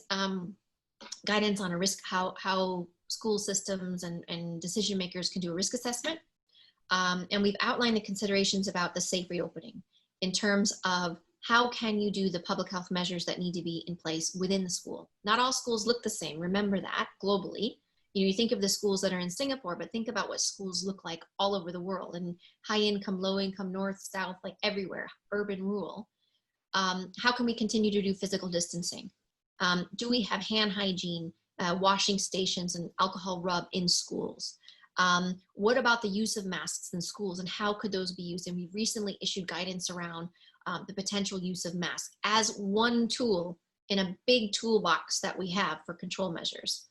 guidance on a risk, how school systems and decision makers can do a risk assessment. And we've outlined the considerations about the safe reopening in terms of how can you do the public health measures that need to be in place within the school. Not all schools look the same. Remember that globally. You think of the schools that are in Singapore, but think about what schools look like all over the world, and high income, low income, north, south, like everywhere, urban, rural. How can we continue to do physical distancing? Do we have hand hygiene, washing stations and alcohol rub in schools? What about the use of masks in schools, and how could those be used? And we've recently issued guidance around the potential use of masks as one tool in a big toolbox that we have for control measures.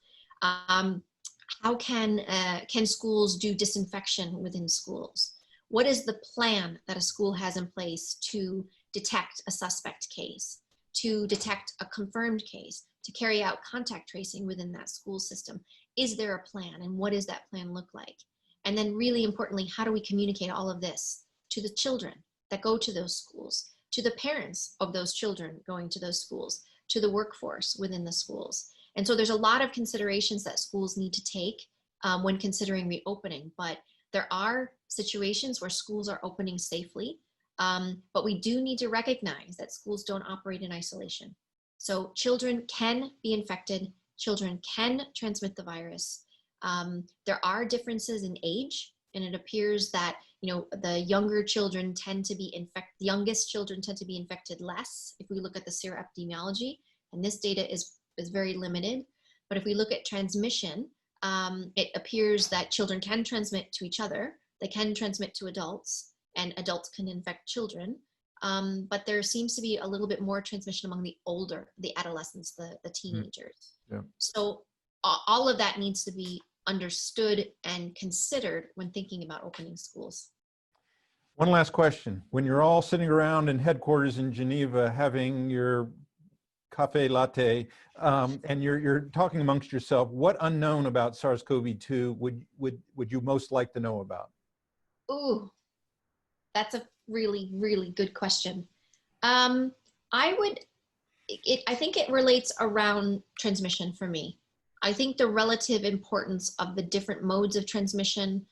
How can schools do disinfection within schools? What is the plan that a school has in place to detect a suspect case, to detect a confirmed case, to carry out contact tracing within that school system? Is there a plan, and what does that plan look like? And then really importantly, how do we communicate all of this to the children that go to those schools, to the parents of those children going to those schools, to the workforce within the schools? And so there's a lot of considerations that schools need to take when considering reopening, but there are situations where schools are opening safely, but we do need to recognize that schools don't operate in isolation. So children can be infected, children can transmit the virus. There are differences in age, and it appears that the younger children tend to be youngest children tend to be infected less if we look at the seroepidemiology, and this data is very limited. But if we look at transmission, it appears that children can transmit to each other, they can transmit to adults, and adults can infect children. but there seems to be a little bit more transmission among the adolescents, the teenagers. Yeah. So all of that needs to be understood and considered when thinking about opening schools. One last question. When you're all sitting around in headquarters in Geneva having your cafe latte, and you're talking amongst yourself, what unknown about SARS CoV-2 would you most like to know about? Ooh, that's a really, really good question. I think it relates around transmission for me. I think the relative importance of the different modes of transmission,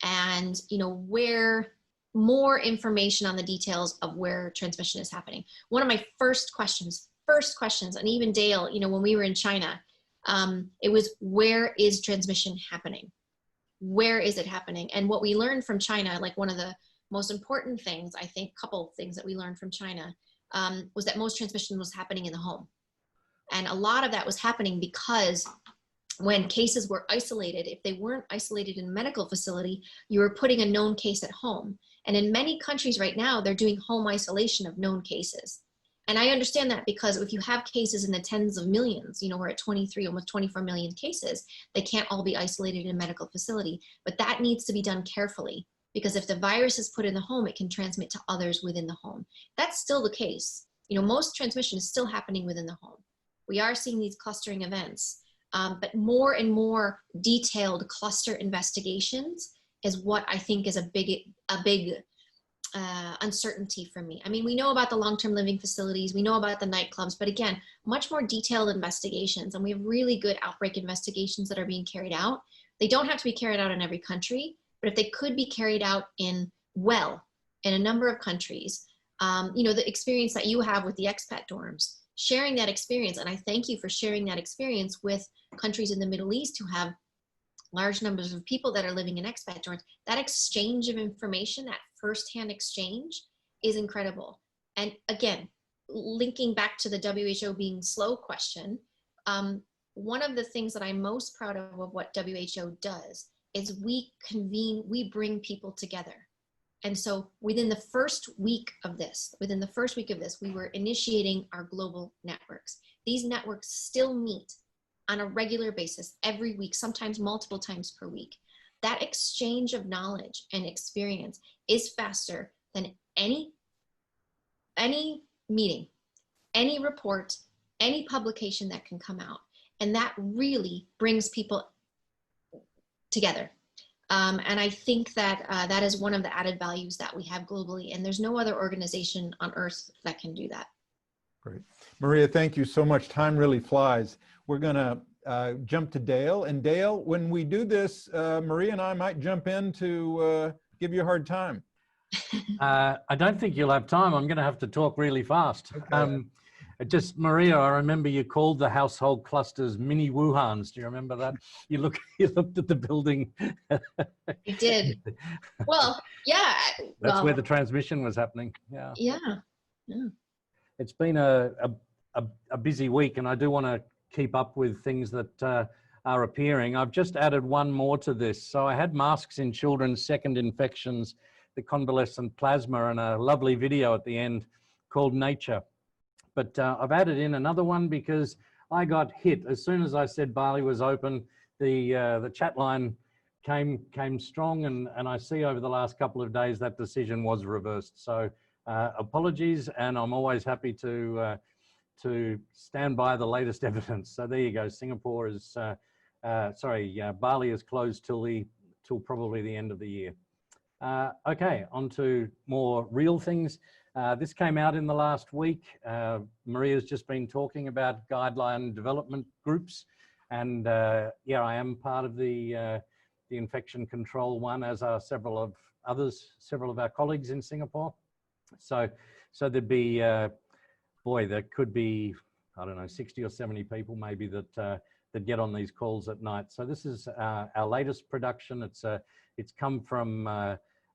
and where more information on the details of where transmission is happening. One of my first questions, and even Dale, when we were in China, it was, where is transmission happening? Where is it happening? And what we learned from China, like one of the most important things, I think, couple things that we learned from China, was that most transmission was happening in the home. And a lot of that was happening because when cases were isolated, if they weren't isolated in a medical facility, you were putting a known case at home. And in many countries right now, they're doing home isolation of known cases. And I understand that, because if you have cases in the tens of millions, we're at 23, almost 24 million cases, they can't all be isolated in a medical facility. But that needs to be done carefully, because if the virus is put in the home, it can transmit to others within the home. That's still the case. Most transmission is still happening within the home. We are seeing these clustering events, but more and more detailed cluster investigations is what I think is a big uncertainty for me. I mean, we know about the long-term living facilities, we know about the nightclubs, but again, much more detailed investigations, and we have really good outbreak investigations that are being carried out. They don't have to be carried out in every country, but if they could be carried out in a number of countries, the experience that you have with the expat dorms, sharing that experience, and I thank you for sharing that experience with countries in the Middle East who have large numbers of people that are living in expat dorms. That exchange of information, that firsthand exchange, is incredible. And again, linking back to the WHO being slow question, one of the things that I'm most proud of what WHO does is we bring people together. And so within the first week of this, we were initiating our global networks. These networks still meet on a regular basis every week, sometimes multiple times per week. That exchange of knowledge and experience is faster than any meeting, any report, any publication that can come out. And that really brings people together. And I think that that is one of the added values that we have globally. And there's no other organization on earth that can do that. Great. Maria, thank you so much. Time really flies. We're going to jump to Dale. And Dale, when we do this, Maria and I might jump in to give you a hard time. I don't think you'll have time. I'm going to have to talk really fast. Okay. Just, Maria, I remember you called the household clusters mini Wuhans. Do you remember that? You looked at the building. You did. Well, yeah. That's where the transmission was happening. Yeah. Yeah. It's been a busy week, and I do want to keep up with things that are appearing. I've just added one more to this. So I had masks in children's second infections, the convalescent plasma, and a lovely video at the end called Nature. But I've added in another one because I got hit. As soon as I said Bali was open, the chat line came strong, and I see over the last couple of days that decision was reversed. So apologies, and I'm always happy to stand by the latest evidence. So there you go. Singapore is, Bali is closed till probably the end of the year. Okay, on to more real things. This came out in the last week. Maria's just been talking about guideline development groups, and yeah, I am part of the infection control one, as are several of our colleagues in Singapore. So there'd be, boy, there could be, I don't know, 60 or 70 people maybe that get on these calls at night. So this is our latest production. It's come from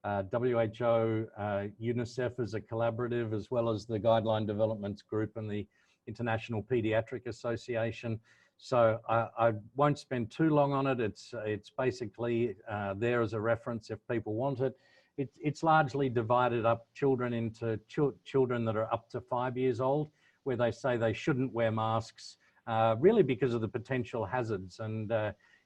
WHO, UNICEF as a collaborative, as well as the Guideline Developments Group and the International Pediatric Association. So I won't spend too long on it. It's basically there as a reference if people want it. it's largely divided up children into children that are up to 5 years old, where they say they shouldn't wear masks, really because of the potential hazards. And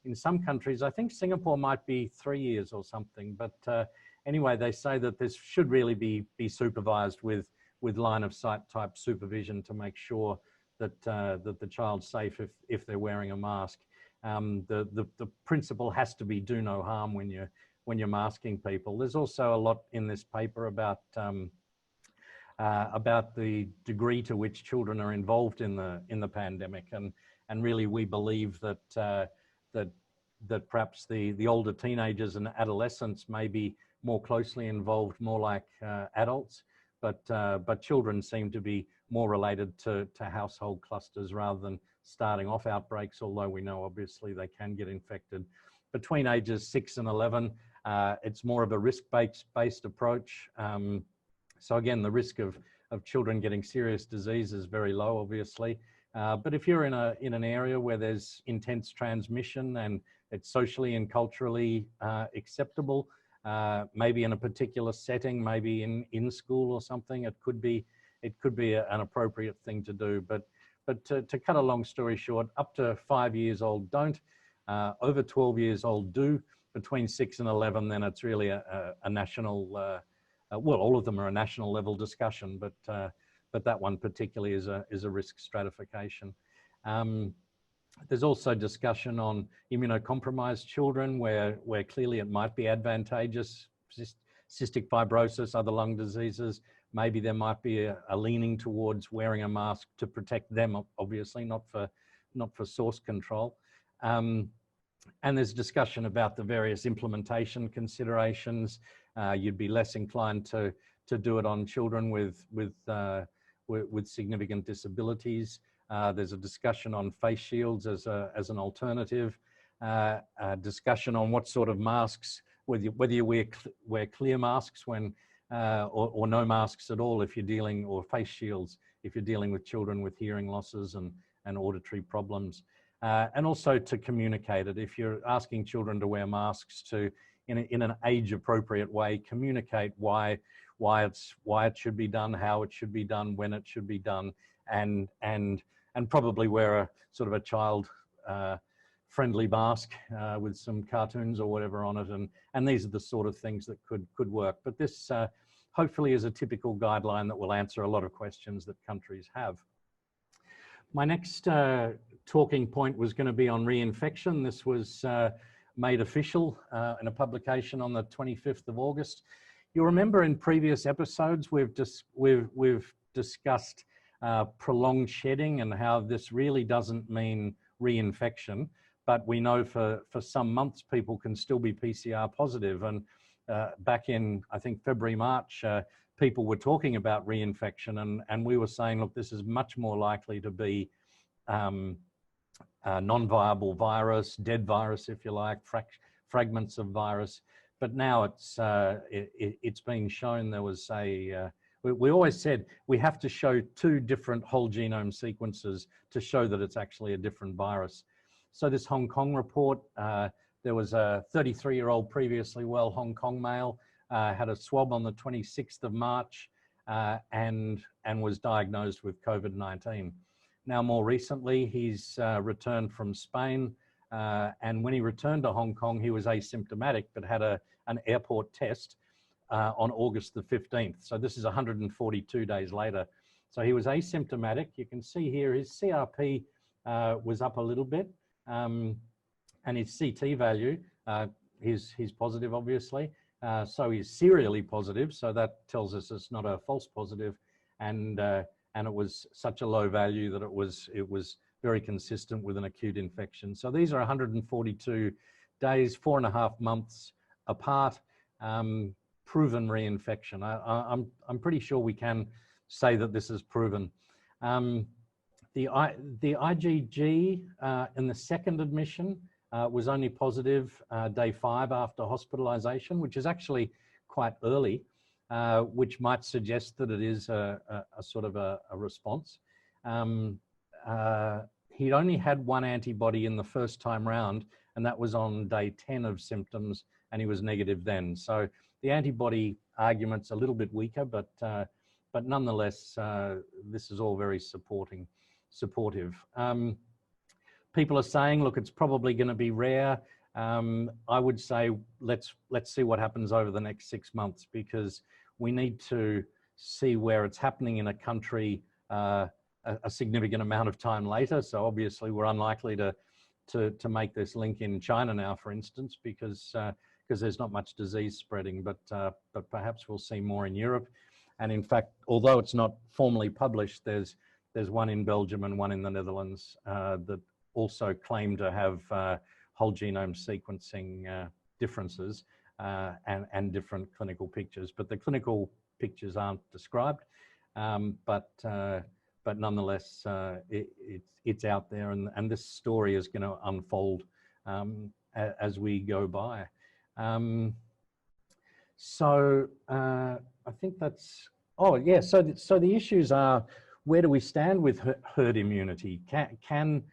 in some countries, I think Singapore might be 3 years or something, but anyway, they say that this should really be supervised with line of sight type supervision to make sure that that the child's safe if they're wearing a mask. The principle has to be do no harm when you're masking people. There's also a lot in this paper about the degree to which children are involved in the pandemic, and really we believe that that perhaps the older teenagers and adolescents may be more closely involved, more like adults, but children seem to be more related to household clusters rather than starting off outbreaks, although we know obviously they can get infected. Between ages 6 and 11, it's more of a risk-based approach. So again, the risk of children getting serious disease is very low, obviously. But if you're in an area where there's intense transmission and it's socially and culturally acceptable, maybe in a particular setting, maybe in school or something, it could be an appropriate thing to do. But to cut a long story short, up to 5 years old don't, over 12 years old do, between 6 and 11, then it's really a national, well, all of them are a national level discussion, but that one particularly is a risk stratification. There's also discussion on immunocompromised children where clearly it might be advantageous, cystic fibrosis, other lung diseases. Maybe there might be a leaning towards wearing a mask to protect them, obviously, not for source control. And there's discussion about the various implementation considerations. You'd be less inclined to do it on children with significant disabilities. There's a discussion on face shields as an alternative. Discussion on what sort of masks, whether you wear clear masks when or no masks at all if you're dealing, or face shields if you're dealing with children with hearing losses and auditory problems. And also to communicate it. If you're asking children to wear masks, to in an age-appropriate way communicate why it should be done, how it should be done, when it should be done, and probably wear a sort of a child friendly mask with some cartoons or whatever on it, and these are the sort of things that could work. But this hopefully is a typical guideline that will answer a lot of questions that countries have. My next talking point was going to be on reinfection. This was made official in a publication on the 25th of August. You'll remember in previous episodes we've discussed prolonged shedding and how this really doesn't mean reinfection, but we know for some months people can still be PCR positive. And back in, I think, February, March, people were talking about reinfection, and we were saying, look, this is much more likely to be non-viable virus, dead virus, if you like, fragments of virus. But now it's been shown. There was we always said we have to show 2 different whole genome sequences to show that it's actually a different virus. So this Hong Kong report, there was a 33-year-old previously well Hong Kong male, had a swab on the 26th of March and was diagnosed with COVID-19. Now, more recently, he's returned from Spain, and when he returned to Hong Kong, he was asymptomatic, but had an airport test on August the 15th. So this is 142 days later. So he was asymptomatic. You can see here his CRP was up a little bit, and his CT value, he's positive, obviously. So he's serially positive, so that tells us it's not a false positive, and it was such a low value that it was very consistent with an acute infection. So these are 142 days, 4.5 months apart, proven reinfection. I'm pretty sure we can say that this is proven. The IgG in the second admission was only positive day 5 after hospitalization, which is actually quite early, which might suggest that it is a sort of a response. He'd only had 1 antibody in the first time round, and that was on day 10 of symptoms, and he was negative then. So the antibody argument's a little bit weaker, but nonetheless, this is all very supportive. People are saying, look, it's probably going to be rare. I would say let's see what happens over the next 6 months, because we need to see where it's happening in a country a significant amount of time later. So obviously we're unlikely to make this link in China now, for instance, because there's not much disease spreading, but perhaps we'll see more in Europe. And in fact, although it's not formally published, there's one in Belgium and one in the Netherlands that also claim to have whole genome sequencing differences and different clinical pictures. But the clinical pictures aren't described, but nonetheless, it's out there, and this story is going to unfold as we go by. I think that's, oh yeah, so the issues are, where do we stand with herd immunity? Can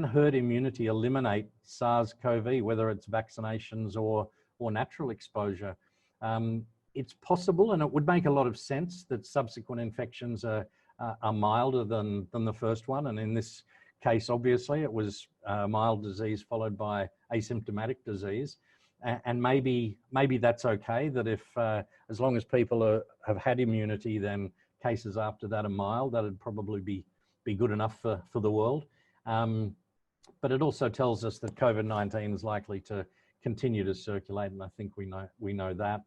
herd immunity eliminate SARS CoV, whether it's vaccinations or natural exposure? It's possible, and it would make a lot of sense that subsequent infections are milder than the first one. And in this case, obviously, it was mild disease followed by asymptomatic disease. And maybe that's okay, that if, as long as people have had immunity, then cases after that are mild, that'd probably be good enough for the world. But it also tells us that COVID-19 is likely to continue to circulate, and I think we know that.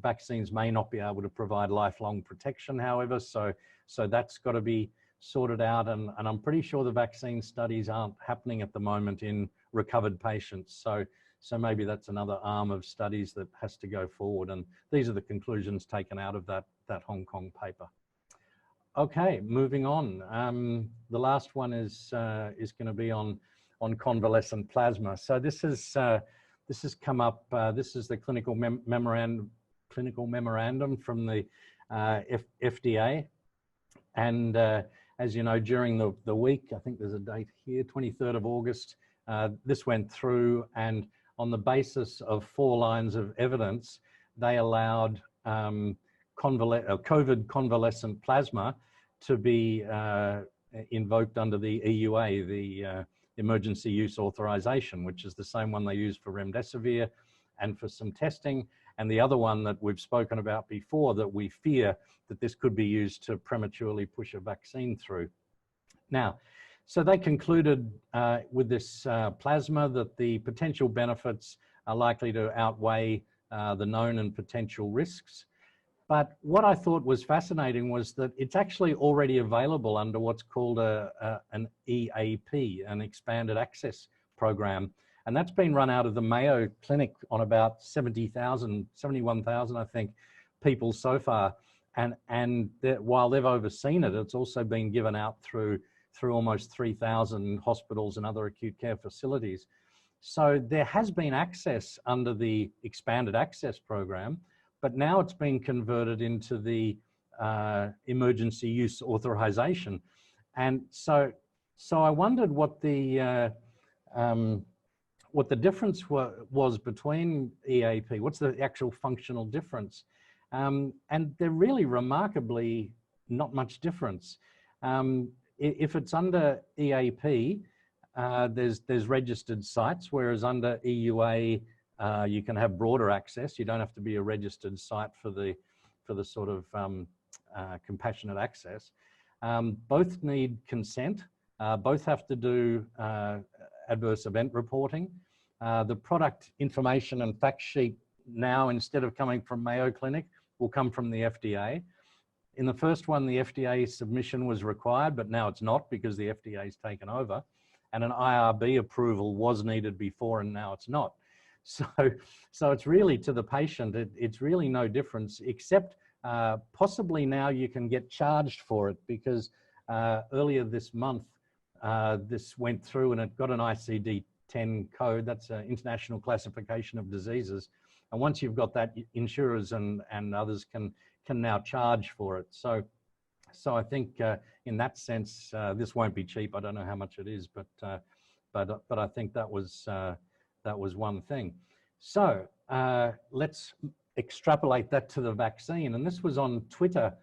Vaccines may not be able to provide lifelong protection, however, so that's got to be sorted out, and I'm pretty sure the vaccine studies aren't happening at the moment in recovered patients. So maybe that's another arm of studies that has to go forward, and these are the conclusions taken out of that Hong Kong paper. Okay, moving on. The last one is going to be on convalescent plasma. So this has come up. This is the clinical memorandum from the FDA, and as you know, during the week, I think there's a date here, 23rd of August. This went through, and on the basis of 4 lines of evidence, they allowed COVID convalescent plasma to be invoked under the EUA, the Emergency Use Authorization, which is the same one they use for remdesivir and for some testing, and the other one that we've spoken about before, that we fear that this could be used to prematurely push a vaccine through. Now, so they concluded with this plasma that the potential benefits are likely to outweigh the known and potential risks. But what I thought was fascinating was that it's actually already available under what's called an EAP, an Expanded Access Program. And that's been run out of the Mayo Clinic on about 71,000, I think, people so far. And while they've overseen it, it's also been given out through almost 3,000 hospitals and other acute care facilities. So there has been access under the Expanded Access Program, but now it's been converted into the Emergency Use Authorization. And so I wondered what the difference was between EAP. What's the actual functional difference? And they're really remarkably not much difference. If it's under EAP, there's registered sites, whereas under EUA, you can have broader access. You don't have to be a registered site for the sort of compassionate access. Both need consent. Both have to do adverse event reporting. The product information and fact sheet now, instead of coming from Mayo Clinic, will come from the FDA. In the first one, the FDA submission was required, but now it's not because the FDA's taken over. And an IRB approval was needed before, and now it's not. So it's really, to the patient, it's really no difference, except possibly now you can get charged for it, because earlier this month, this went through and it got an ICD-10 code. That's an International Classification of Diseases. And once you've got that, insurers and others can now charge for it. So I think in that sense, this won't be cheap. I don't know how much it is, but I think that was one thing. So let's extrapolate that to the vaccine. And this was on Twitter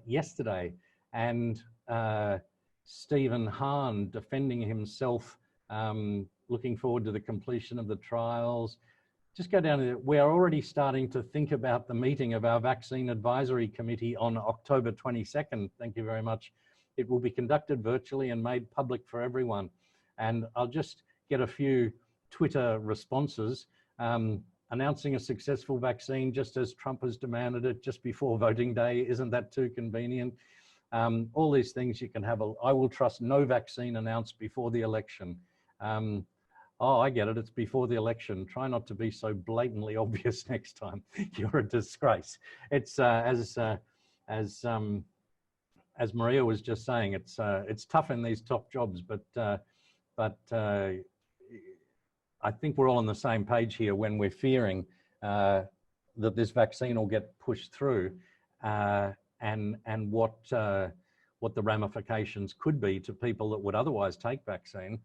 yesterday, and Stephen Hahn defending himself, looking forward to the completion of the trials. Just go down to, we are already starting to think about the meeting of our Vaccine Advisory Committee on October 22nd. Thank you very much. It will be conducted virtually and made public for everyone. And I'll just get a few Twitter responses. Announcing a successful vaccine just as Trump has demanded it just before voting day. Isn't that too convenient? All these things you can have. I will trust no vaccine announced before the election. Oh, I get it. It's before the election. Try not to be so blatantly obvious next time. You're a disgrace. It's as Maria was just saying. It's tough in these top jobs, but I think we're all on the same page here when we're fearing that this vaccine will get pushed through, and what the ramifications could be to people that would otherwise take vaccine.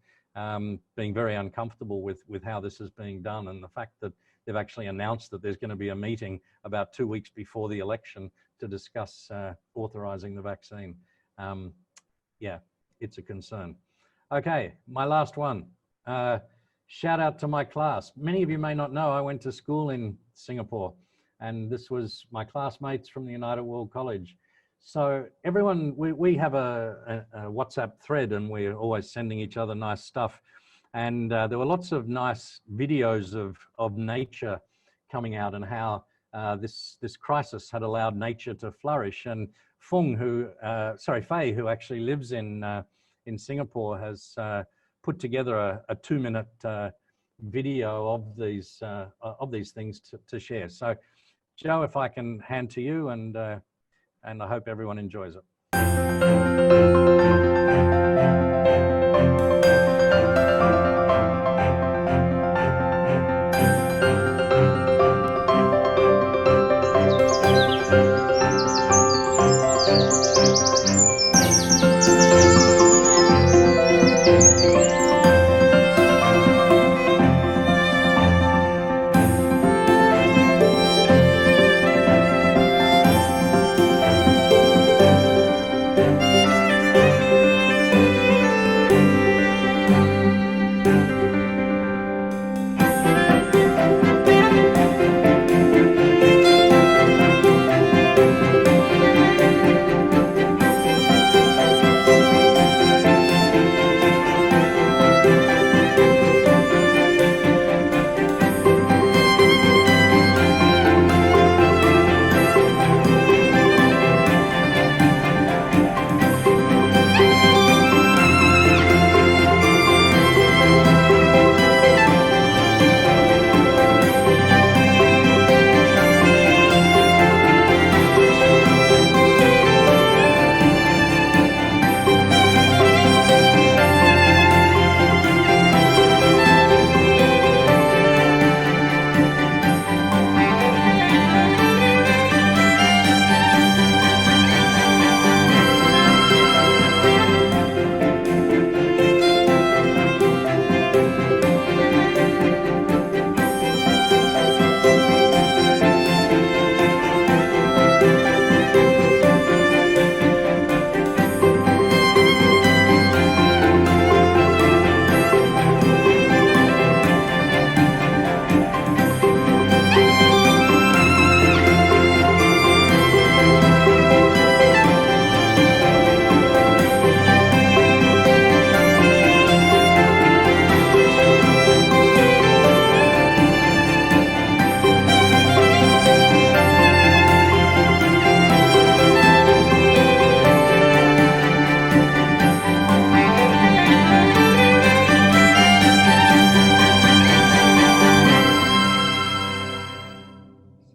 Being very uncomfortable with how this is being done, and the fact that they've actually announced that there's going to be a meeting about 2 weeks before the election to discuss authorizing the vaccine. Yeah, it's a concern. Okay, my last one. Shout out to my class. Many of you may not know I went to school in Singapore, and this was my classmates from the United World College. So everyone, we have a WhatsApp thread, and we're always sending each other nice stuff. And there were lots of nice videos of nature coming out, and how this crisis had allowed nature to flourish. And Fei, who actually lives in Singapore, has put together a 2-minute video of these things to share. So, Joe, if I can hand to you, and I hope everyone enjoys it.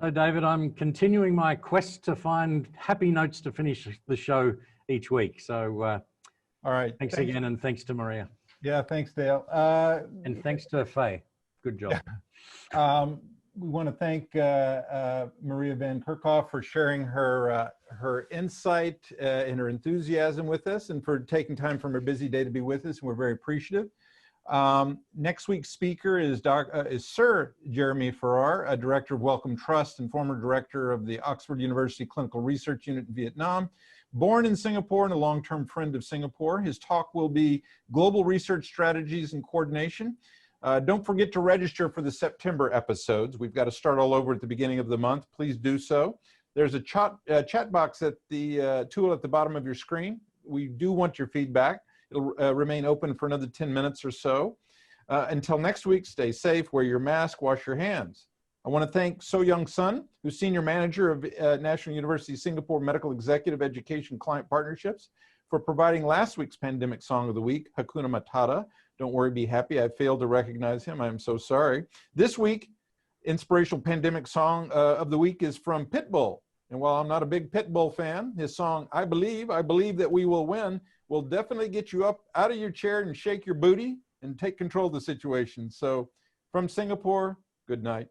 So, David, I'm continuing my quest to find happy notes to finish the show each week. So, all right. Thanks again, and thanks to Maria. Yeah, thanks, Dale. And thanks to Faye. Good job. We want to thank Maria van Kerkhove for sharing her insight and her enthusiasm with us, and for taking time from her busy day to be with us. And we're very appreciative. Next week's speaker is Sir Jeremy Farrar, a director of Wellcome Trust and former director of the Oxford University Clinical Research Unit in Vietnam. Born in Singapore and a long-term friend of Singapore, his talk will be Global Research Strategies and Coordination. Don't forget to register for the September episodes. We've got to start all over at the beginning of the month. Please do so. There's a chat box at the tool at the bottom of your screen. We do want your feedback. It'll remain open for another 10 minutes or so. Until next week, stay safe, wear your mask, wash your hands. I want to thank So Young Sun, who's Senior Manager of National University Singapore Medical Executive Education Client Partnerships, for providing last week's Pandemic Song of the Week, Hakuna Matata. Don't worry, be happy. I failed to recognize him. I'm so sorry. This week, inspirational Pandemic Song of the Week is from Pitbull. And while I'm not a big Pitbull fan, his song, I Believe That We Will Win, will definitely get you up out of your chair and shake your booty and take control of the situation. So from Singapore, good night.